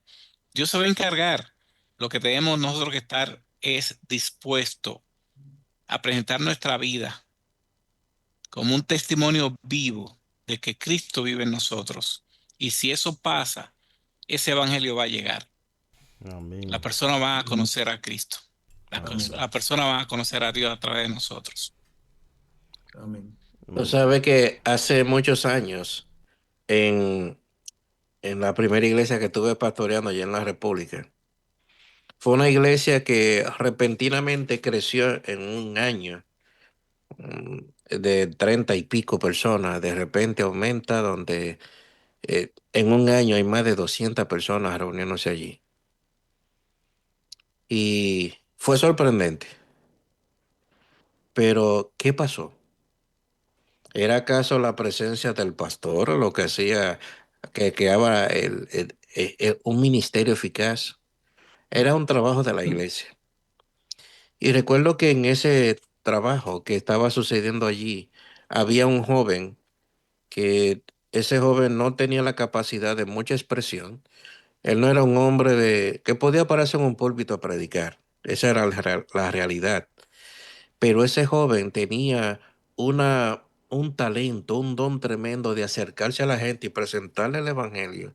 Dios se va a encargar. Lo que tenemos nosotros que estar es dispuesto a presentar nuestra vida como un testimonio vivo de que Cristo vive en nosotros. Y si eso pasa, ese evangelio va a llegar. La Amén. persona va a conocer a Cristo. Amén. La persona va a conocer a Dios a través de nosotros. Amén. Tú Amén. sabes que hace muchos años, en, en la primera iglesia que estuve pastoreando allá en la República, fue una iglesia que repentinamente creció en un año, de 30 y pico personas. De repente aumenta donde en un año hay más de 200 personas reuniéndose allí. Y fue sorprendente. Pero, ¿qué pasó? ¿Era acaso la presencia del pastor lo que hacía que creaba un ministerio eficaz? Era un trabajo de la iglesia. Y recuerdo que en ese trabajo que estaba sucediendo allí, había un joven que ese joven no tenía la capacidad de mucha expresión. Él no era un hombre que podía pararse en un púlpito a predicar. Esa era la realidad. Pero ese joven tenía un talento, un don tremendo de acercarse a la gente y presentarle el evangelio.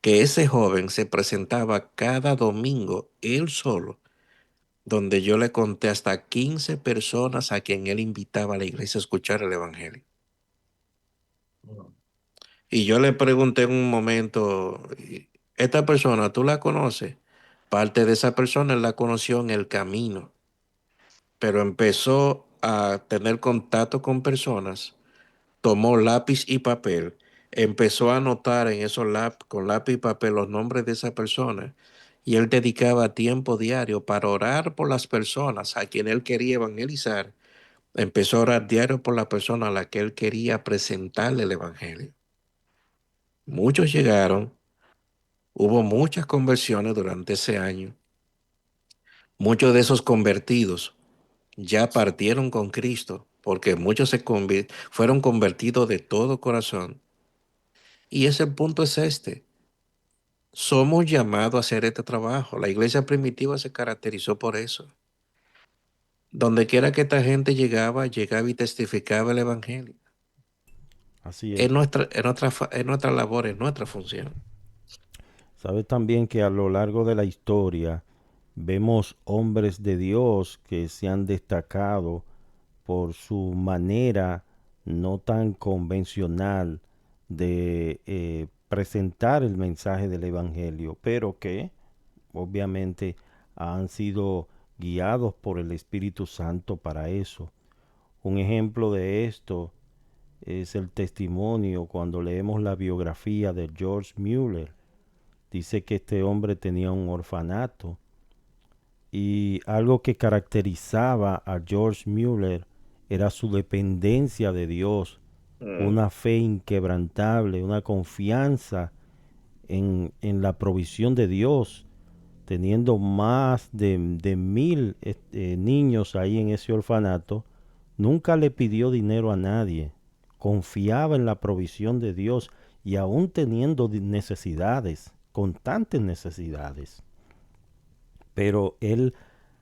Que ese joven se presentaba cada domingo él solo, donde yo le conté hasta 15 personas a quien él invitaba a la iglesia a escuchar el evangelio. Y yo le pregunté en un momento, ¿esta persona tú la conoces? Parte de esa persona él la conoció en el camino, pero empezó a tener contacto con personas, tomó lápiz y papel, empezó a anotar en esos con lápiz y papel los nombres de esa persona, y él dedicaba tiempo diario para orar por las personas a quien él quería evangelizar. Empezó a orar diario por la persona a la que él quería presentarle el evangelio. Muchos llegaron, hubo muchas conversiones durante ese año. Muchos de esos convertidos ya partieron con Cristo, porque muchos fueron convertidos de todo corazón. Y ese punto es este. Somos llamados a hacer este trabajo. La iglesia primitiva se caracterizó por eso. Donde quiera que esta gente llegaba, llegaba y testificaba el evangelio. Así Es es. nuestra labor, es nuestra función. Sabes también que a lo largo de la historia vemos hombres de Dios que se han destacado por su manera no tan convencional de presentar el mensaje del Evangelio, pero que obviamente han sido guiados por el Espíritu Santo para eso. Un ejemplo de esto es el testimonio cuando leemos la biografía de George Mueller. Dice que este hombre tenía un orfanato y algo que caracterizaba a George Mueller era su dependencia de Dios, Mm, una fe inquebrantable, una confianza en la provisión de Dios, teniendo más de 1000 niños ahí en ese orfanato. Nunca le pidió dinero a nadie, confiaba en la provisión de Dios y aún teniendo necesidades, constantes necesidades. Pero él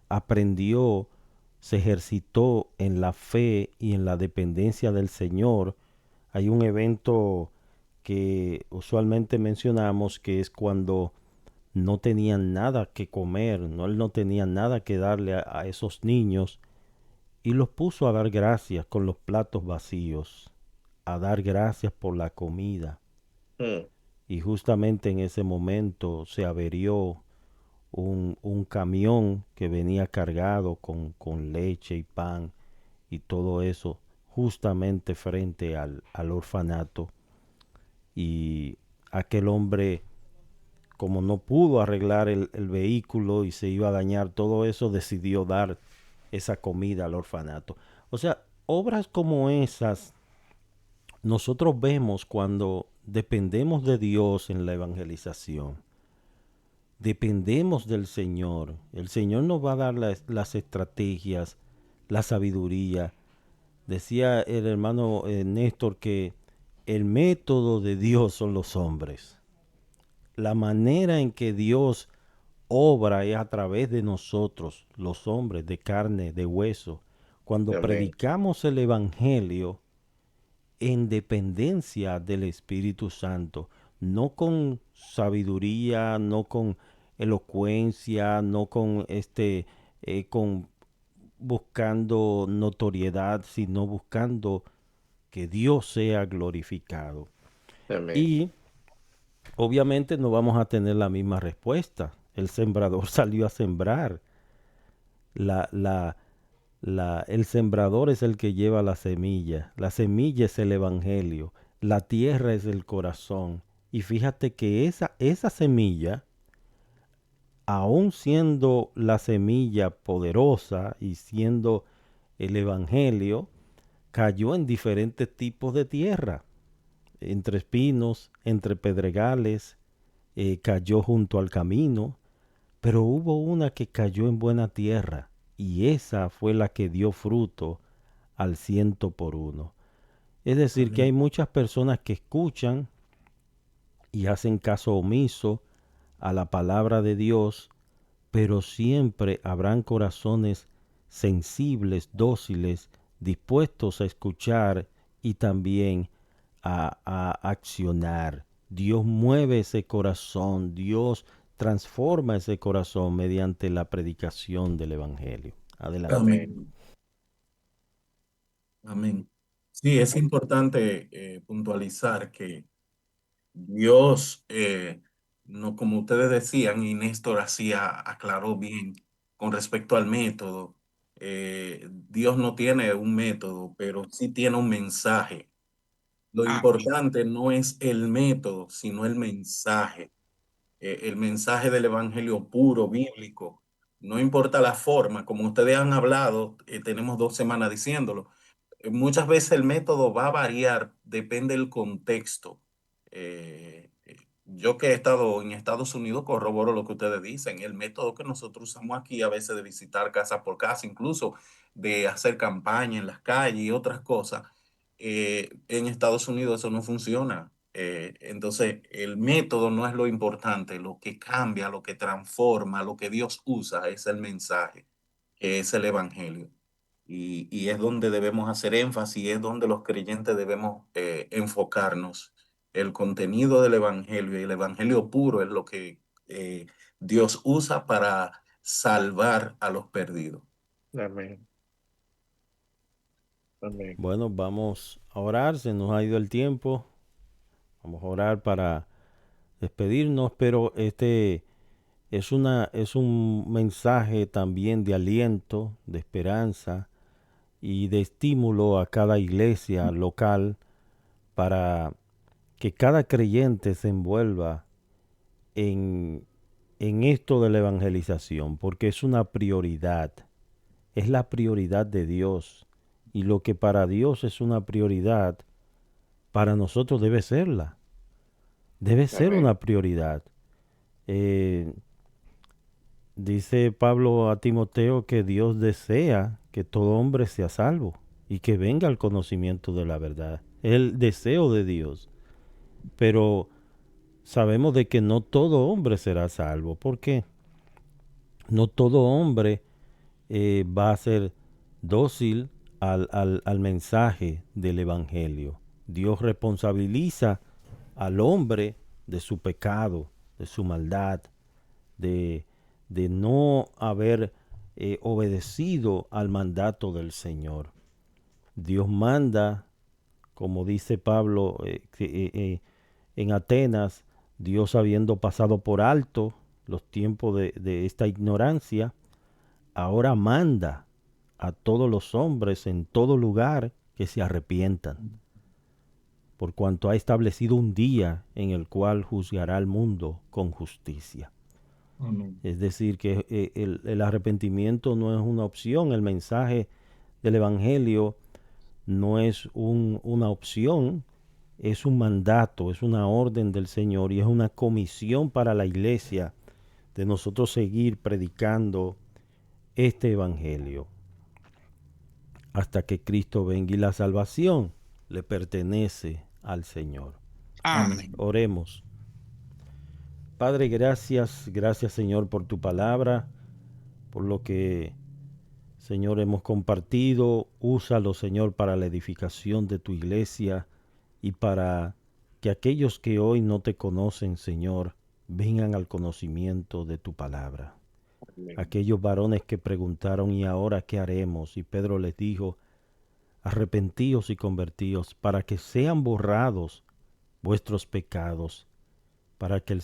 aprendió, se ejercitó en la fe y en la dependencia del Señor. Hay un evento que usualmente mencionamos que es cuando no tenían nada que comer, no, él no tenía nada que darle a esos niños y los puso a dar gracias con los platos vacíos, a dar gracias por la comida. mm, Y justamente en ese momento se averió un camión que venía cargado con leche y pan y todo eso justamente frente al orfanato. Y aquel hombre, como no pudo arreglar el vehículo y se iba a dañar todo eso, decidió dar esa comida al orfanato. O sea, obras como esas nosotros vemos cuando dependemos de Dios en la evangelización. Dependemos del Señor. El Señor nos va a dar las estrategias, la sabiduría. Decía el hermano Néstor que el método de Dios son los hombres. La manera en que Dios obra es a través de nosotros, los hombres de carne, de hueso. Cuando amén. predicamos el Evangelio en dependencia del Espíritu Santo, no con sabiduría, no con elocuencia, no con con buscando notoriedad, sino buscando que Dios sea glorificado. Amén. Y obviamente no vamos a tener la misma respuesta. El sembrador salió a sembrar. La, la, el sembrador es el que lleva la semilla es el evangelio, la tierra es el corazón. Y fíjate que esa semilla, aun siendo la semilla poderosa y siendo el evangelio, cayó en diferentes tipos de tierra, entre espinos, entre pedregales, cayó junto al camino, pero hubo una que cayó en buena tierra y esa fue la que dio fruto al 100 por 1. Es decir, que hay Amén. muchas personas que escuchan y hacen caso omiso a la palabra de Dios, pero siempre habrán corazones sensibles, dóciles, dispuestos a escuchar y también a accionar. Dios mueve ese corazón, Dios transforma ese corazón mediante la predicación del Evangelio. Adelante. Amén. Amén. Amén. Sí, es importante puntualizar que Dios, no, como ustedes decían, y Néstor aclaró bien con respecto al método. Dios no tiene un método, pero sí tiene un mensaje. Lo Amén. importante no es el método, sino el mensaje del evangelio puro, bíblico. No importa la forma, como ustedes han hablado, tenemos 2 semanas diciéndolo. Muchas veces el método va a variar, depende del contexto. Yo que he estado en Estados Unidos corroboro lo que ustedes dicen. El método que nosotros usamos aquí a veces de visitar casa por casa, incluso de hacer campaña en las calles y otras cosas, en Estados Unidos eso no funciona. Entonces, el método no es lo importante, lo que cambia, lo que transforma, lo que Dios usa es el mensaje, que es el evangelio. Y es donde debemos hacer énfasis, es donde los creyentes debemos enfocarnos. El contenido del evangelio y el evangelio puro es lo que Dios usa para salvar a los perdidos. Amén. Amén. Bueno, vamos a orar, se nos ha ido el tiempo. Vamos a orar para despedirnos, pero es un mensaje también de aliento, de esperanza y de estímulo a cada iglesia local para que cada creyente se envuelva en esto de la evangelización, porque es una prioridad, es la prioridad de Dios. Y lo que para Dios es una prioridad, para nosotros debe serla. Debe ser Amén. una prioridad. Dice Pablo a Timoteo que Dios desea que todo hombre sea salvo y que venga al conocimiento de la verdad. Es el deseo de Dios. Pero sabemos de que no todo hombre será salvo. ¿Por qué? No todo hombre va a ser dócil al mensaje del Evangelio. Dios responsabiliza al hombre de su pecado, de su maldad, de no haber obedecido al mandato del Señor. Dios manda, como dice Pablo en Atenas, Dios habiendo pasado por alto los tiempos de esta ignorancia, ahora manda a todos los hombres en todo lugar que se arrepientan, por cuanto ha establecido un día en el cual juzgará al mundo con justicia. Amén. Es decir, que el arrepentimiento no es una opción, el mensaje del Evangelio no es una opción, es un mandato, es una orden del Señor y es una comisión para la iglesia de nosotros seguir predicando este Evangelio hasta que Cristo venga, y la salvación le pertenece al Señor. Amén. Oremos. Padre, gracias Señor por tu palabra, por lo que, Señor, hemos compartido. Úsalo, Señor, para la edificación de tu iglesia y para que aquellos que hoy no te conocen, Señor, vengan al conocimiento de tu palabra. Amén. Aquellos varones que preguntaron, ¿y ahora qué haremos? Y Pedro les dijo, arrepentíos y convertíos para que sean borrados vuestros pecados, para que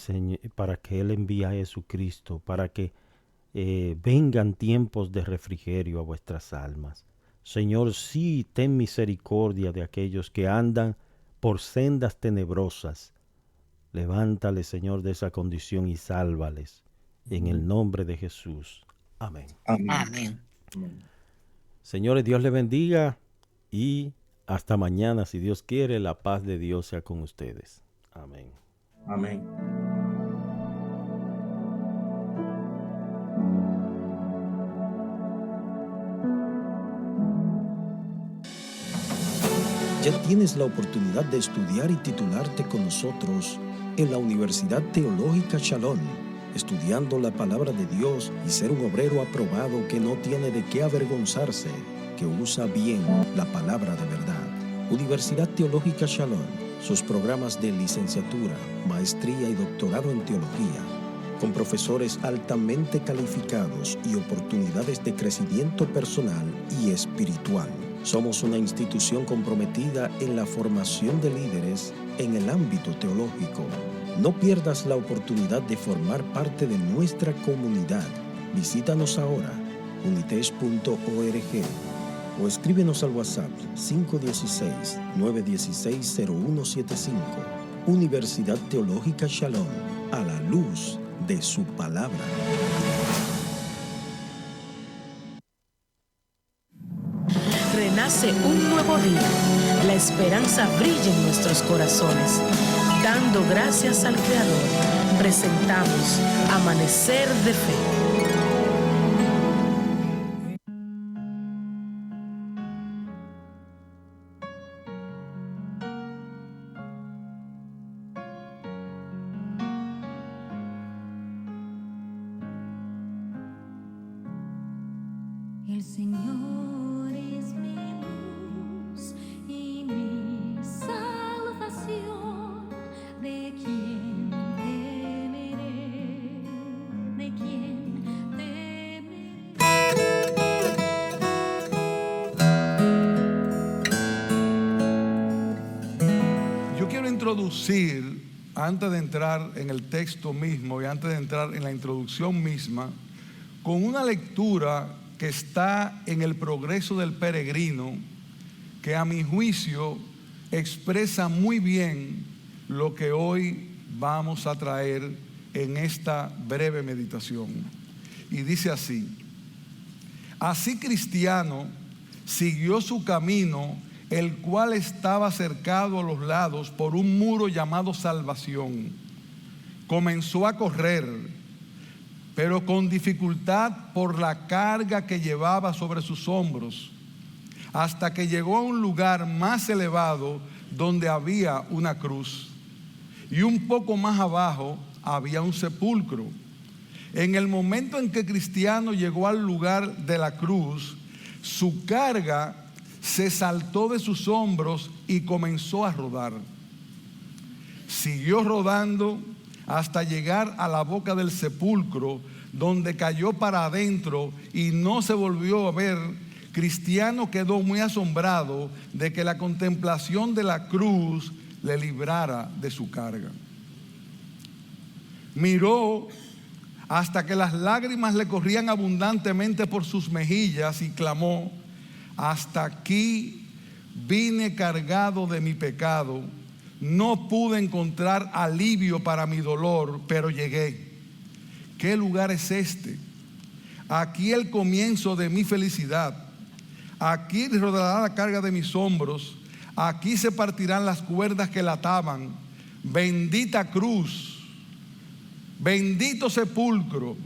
Él envíe a Jesucristo, para que vengan tiempos de refrigerio a vuestras almas. Señor, sí, ten misericordia de aquellos que andan por sendas tenebrosas. Levántales, Señor, de esa condición y sálvales. En el nombre de Jesús. Amén. Amén. Señores, Dios les bendiga y hasta mañana, si Dios quiere, la paz de Dios sea con ustedes. Amén. Amén. Ya tienes la oportunidad de estudiar y titularte con nosotros en la Universidad Teológica Shalom, estudiando la palabra de Dios y ser un obrero aprobado que no tiene de qué avergonzarse, que usa bien la palabra de verdad. Universidad Teológica Shalom, sus programas de licenciatura, maestría y doctorado en teología, con profesores altamente calificados y oportunidades de crecimiento personal y espiritual. Somos una institución comprometida en la formación de líderes en el ámbito teológico. No pierdas la oportunidad de formar parte de nuestra comunidad. Visítanos ahora, unitesh.org, o escríbenos al WhatsApp 516-916-0175. Universidad Teológica Shalom, a la luz de su palabra. Renace un nuevo día. La esperanza brilla en nuestros corazones. Dando gracias al Creador, presentamos Amanecer de Fe. El Señor es mi luz y mi salvación. ¿De quién temeré? ¿De quién temeré? introducir, antes de entrar en el texto mismo y antes de entrar en la introducción misma, con una lectura que está en el Progreso del Peregrino, que a mi juicio expresa muy bien lo que hoy vamos a traer en esta breve meditación. Y dice así: así Cristiano siguió su camino, el cual estaba cercado a los lados por un muro llamado salvación. Comenzó a correr, pero con dificultad por la carga que llevaba sobre sus hombros, hasta que llegó a un lugar más elevado donde había una cruz, y un poco más abajo había un sepulcro. En el momento en que Cristiano llegó al lugar de la cruz, su carga se saltó de sus hombros y comenzó a rodar. Siguió rodando hasta llegar a la boca del sepulcro, donde cayó para adentro y no se volvió a ver. Cristiano quedó muy asombrado de que la contemplación de la cruz le librara de su carga. Miró hasta que las lágrimas le corrían abundantemente por sus mejillas y clamó: hasta aquí vine cargado de mi pecado, no pude encontrar alivio para mi dolor, pero llegué. ¿Qué lugar es este? Aquí el comienzo de mi felicidad. Aquí rodará la carga de mis hombros. Aquí se partirán las cuerdas que la ataban. Bendita cruz, bendito sepulcro,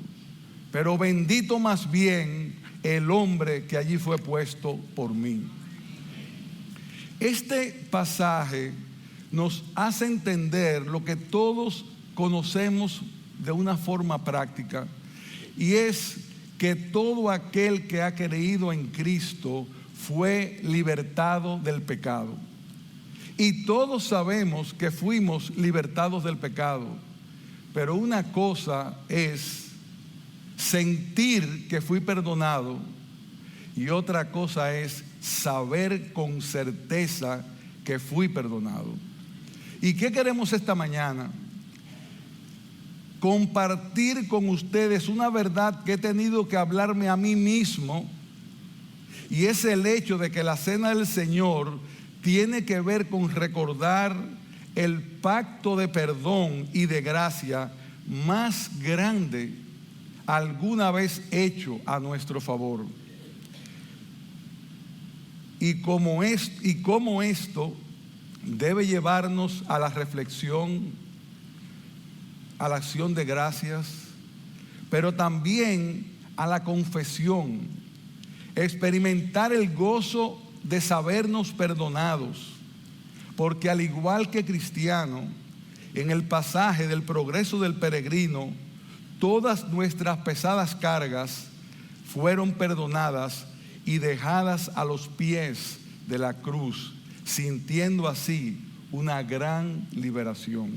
pero bendito más bien el hombre que allí fue puesto por mí. Este pasaje nos hace entender lo que todos conocemos de una forma práctica, y es que todo aquel que ha creído en Cristo fue libertado del pecado. Y todos sabemos que fuimos libertados del pecado, pero una cosa es sentir que fui perdonado y otra cosa es saber con certeza que fui perdonado. ¿Y qué queremos esta mañana? Compartir con ustedes una verdad que he tenido que hablarme a mí mismo, y es el hecho de que la cena del Señor tiene que ver con recordar el pacto de perdón y de gracia más grande alguna vez hecho a nuestro favor. Y como esto debe llevarnos a la reflexión, a la acción de gracias, pero también a la confesión, experimentar el gozo de sabernos perdonados, porque al igual que Cristiano, en el pasaje del Progreso del Peregrino, todas nuestras pesadas cargas fueron perdonadas y dejadas a los pies de la cruz, sintiendo así una gran liberación.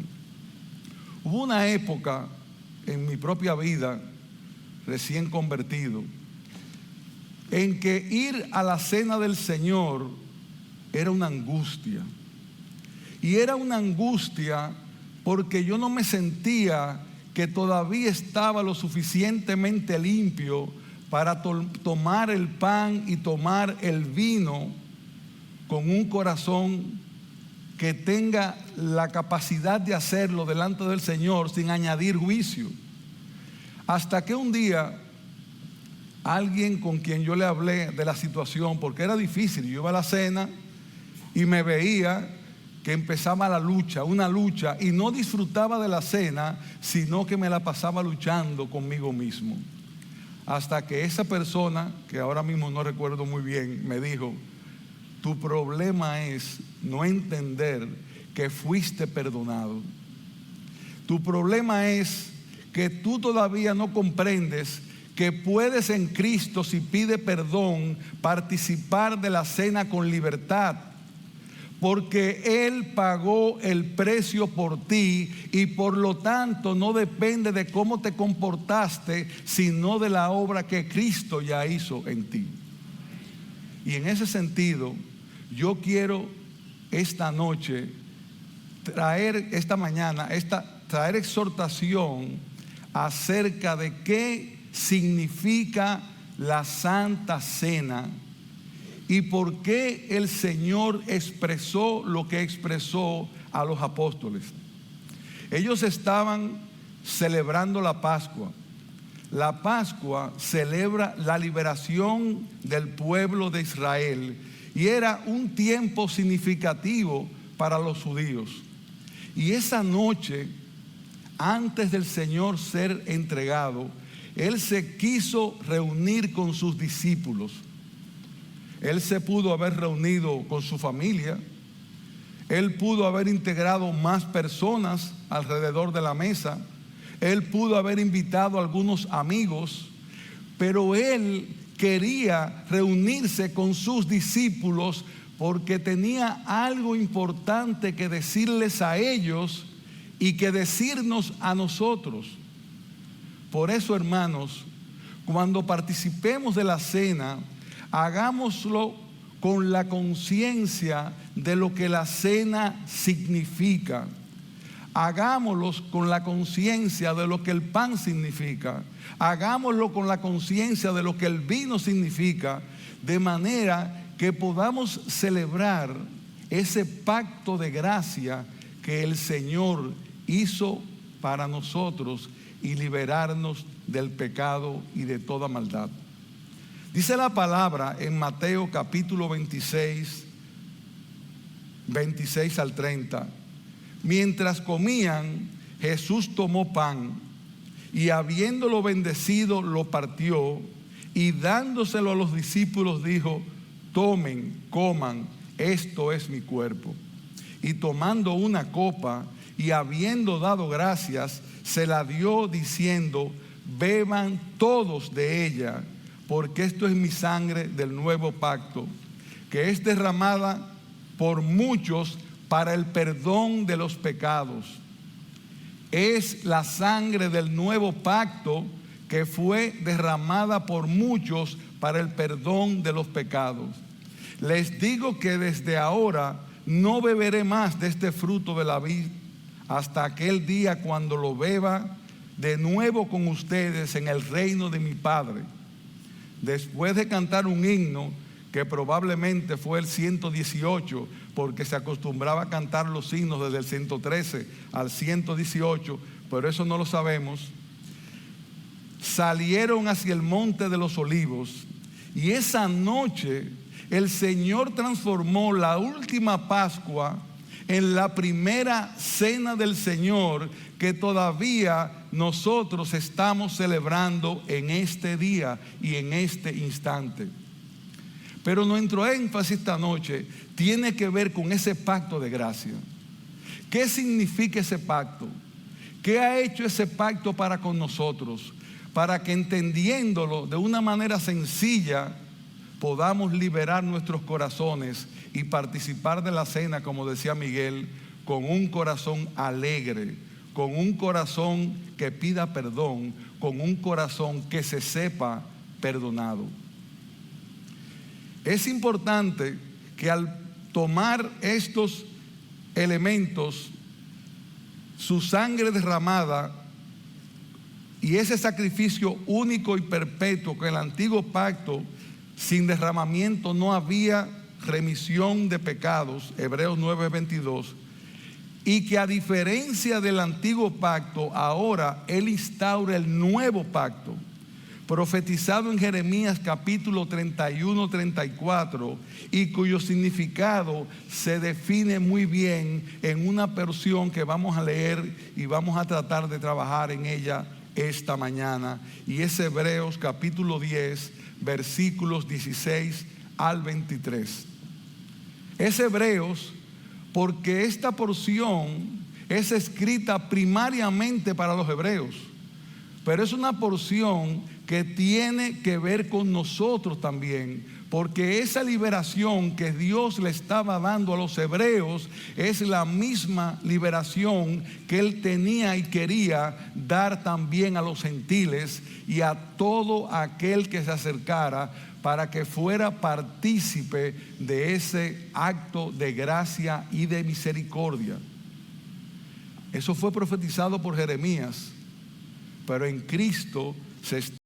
Hubo una época en mi propia vida, recién convertido, en que ir a la cena del Señor era una angustia. Y era una angustia porque yo no me sentía que todavía estaba lo suficientemente limpio para tomar el pan y tomar el vino con un corazón que tenga la capacidad de hacerlo delante del Señor sin añadir juicio. Hasta que un día alguien con quien yo le hablé de la situación, porque era difícil, yo iba a la cena y me veía que empezaba la lucha, una lucha, y no disfrutaba de la cena, sino que me la pasaba luchando conmigo mismo. Hasta que esa persona, que ahora mismo no recuerdo muy bien, me dijo: tu problema es no entender que fuiste perdonado. Tu problema es que tú todavía no comprendes que puedes en Cristo, si pide perdón, participar de la cena con libertad, porque Él pagó el precio por ti y por lo tanto no depende de cómo te comportaste, sino de la obra que Cristo ya hizo en ti. Y en ese sentido, yo quiero esta noche traer esta mañana, traer exhortación acerca de qué significa la Santa Cena y por qué el Señor expresó lo que expresó a los apóstoles. Ellos estaban celebrando la Pascua. La Pascua celebra la liberación del pueblo de Israel y era un tiempo significativo para los judíos. Y esa noche, antes del Señor ser entregado, Él se quiso reunir con sus discípulos. Él se pudo haber reunido con su familia. Él pudo haber integrado más personas alrededor de la mesa. Él pudo haber invitado a algunos amigos, pero Él quería reunirse con sus discípulos porque tenía algo importante que decirles a ellos y que decirnos a nosotros. Por eso, hermanos, cuando participemos de la cena, hagámoslo con la conciencia de lo que la cena significa. Hagámoslo con la conciencia de lo que el pan significa. Hagámoslo con la conciencia de lo que el vino significa, de manera que podamos celebrar ese pacto de gracia que el Señor hizo para nosotros y liberarnos del pecado y de toda maldad. Dice la palabra en Mateo capítulo 26, 26 al 30. Mientras comían, Jesús tomó pan y habiéndolo bendecido, lo partió y dándoselo a los discípulos dijo: tomen, coman, esto es mi cuerpo. Y tomando una copa y habiendo dado gracias, se la dio diciendo: beban todos de ella, porque esto es mi sangre del nuevo pacto, que es derramada por muchos para el perdón de los pecados. Es la sangre del nuevo pacto que fue derramada por muchos para el perdón de los pecados. Les digo que desde ahora no beberé más de este fruto de la vid hasta aquel día cuando lo beba de nuevo con ustedes en el reino de mi Padre. Después de cantar un himno, que probablemente fue el 118, porque se acostumbraba a cantar los himnos desde el 113 al 118, pero eso no lo sabemos, salieron hacia el monte de los olivos, y esa noche el Señor transformó la última Pascua en la primera cena del Señor que todavía nosotros estamos celebrando en este día y en este instante. Pero nuestro énfasis esta noche tiene que ver con ese pacto de gracia. ¿Qué significa ese pacto? ¿Qué ha hecho ese pacto para con nosotros? Para que entendiéndolo de una manera sencilla podamos liberar nuestros corazones y participar de la cena, como decía Miguel, con un corazón alegre, con un corazón que pida perdón, con un corazón que se sepa perdonado. Es importante que al tomar estos elementos, su sangre derramada y ese sacrificio único y perpetuo, que en el antiguo pacto sin derramamiento no había remisión de pecados, Hebreos 9:22, y que a diferencia del antiguo pacto, ahora Él instaura el nuevo pacto, profetizado en Jeremías capítulo 31, 34, y cuyo significado se define muy bien en una porción que vamos a leer y vamos a tratar de trabajar en ella esta mañana, y es Hebreos capítulo 10, versículos 16 al 23. Es Hebreos porque esta porción es escrita primariamente para los hebreos, pero es una porción que tiene que ver con nosotros también, porque esa liberación que Dios le estaba dando a los hebreos es la misma liberación que Él tenía y quería dar también a los gentiles y a todo aquel que se acercara, para que fuera partícipe de ese acto de gracia y de misericordia. Eso fue profetizado por Jeremías, pero en Cristo se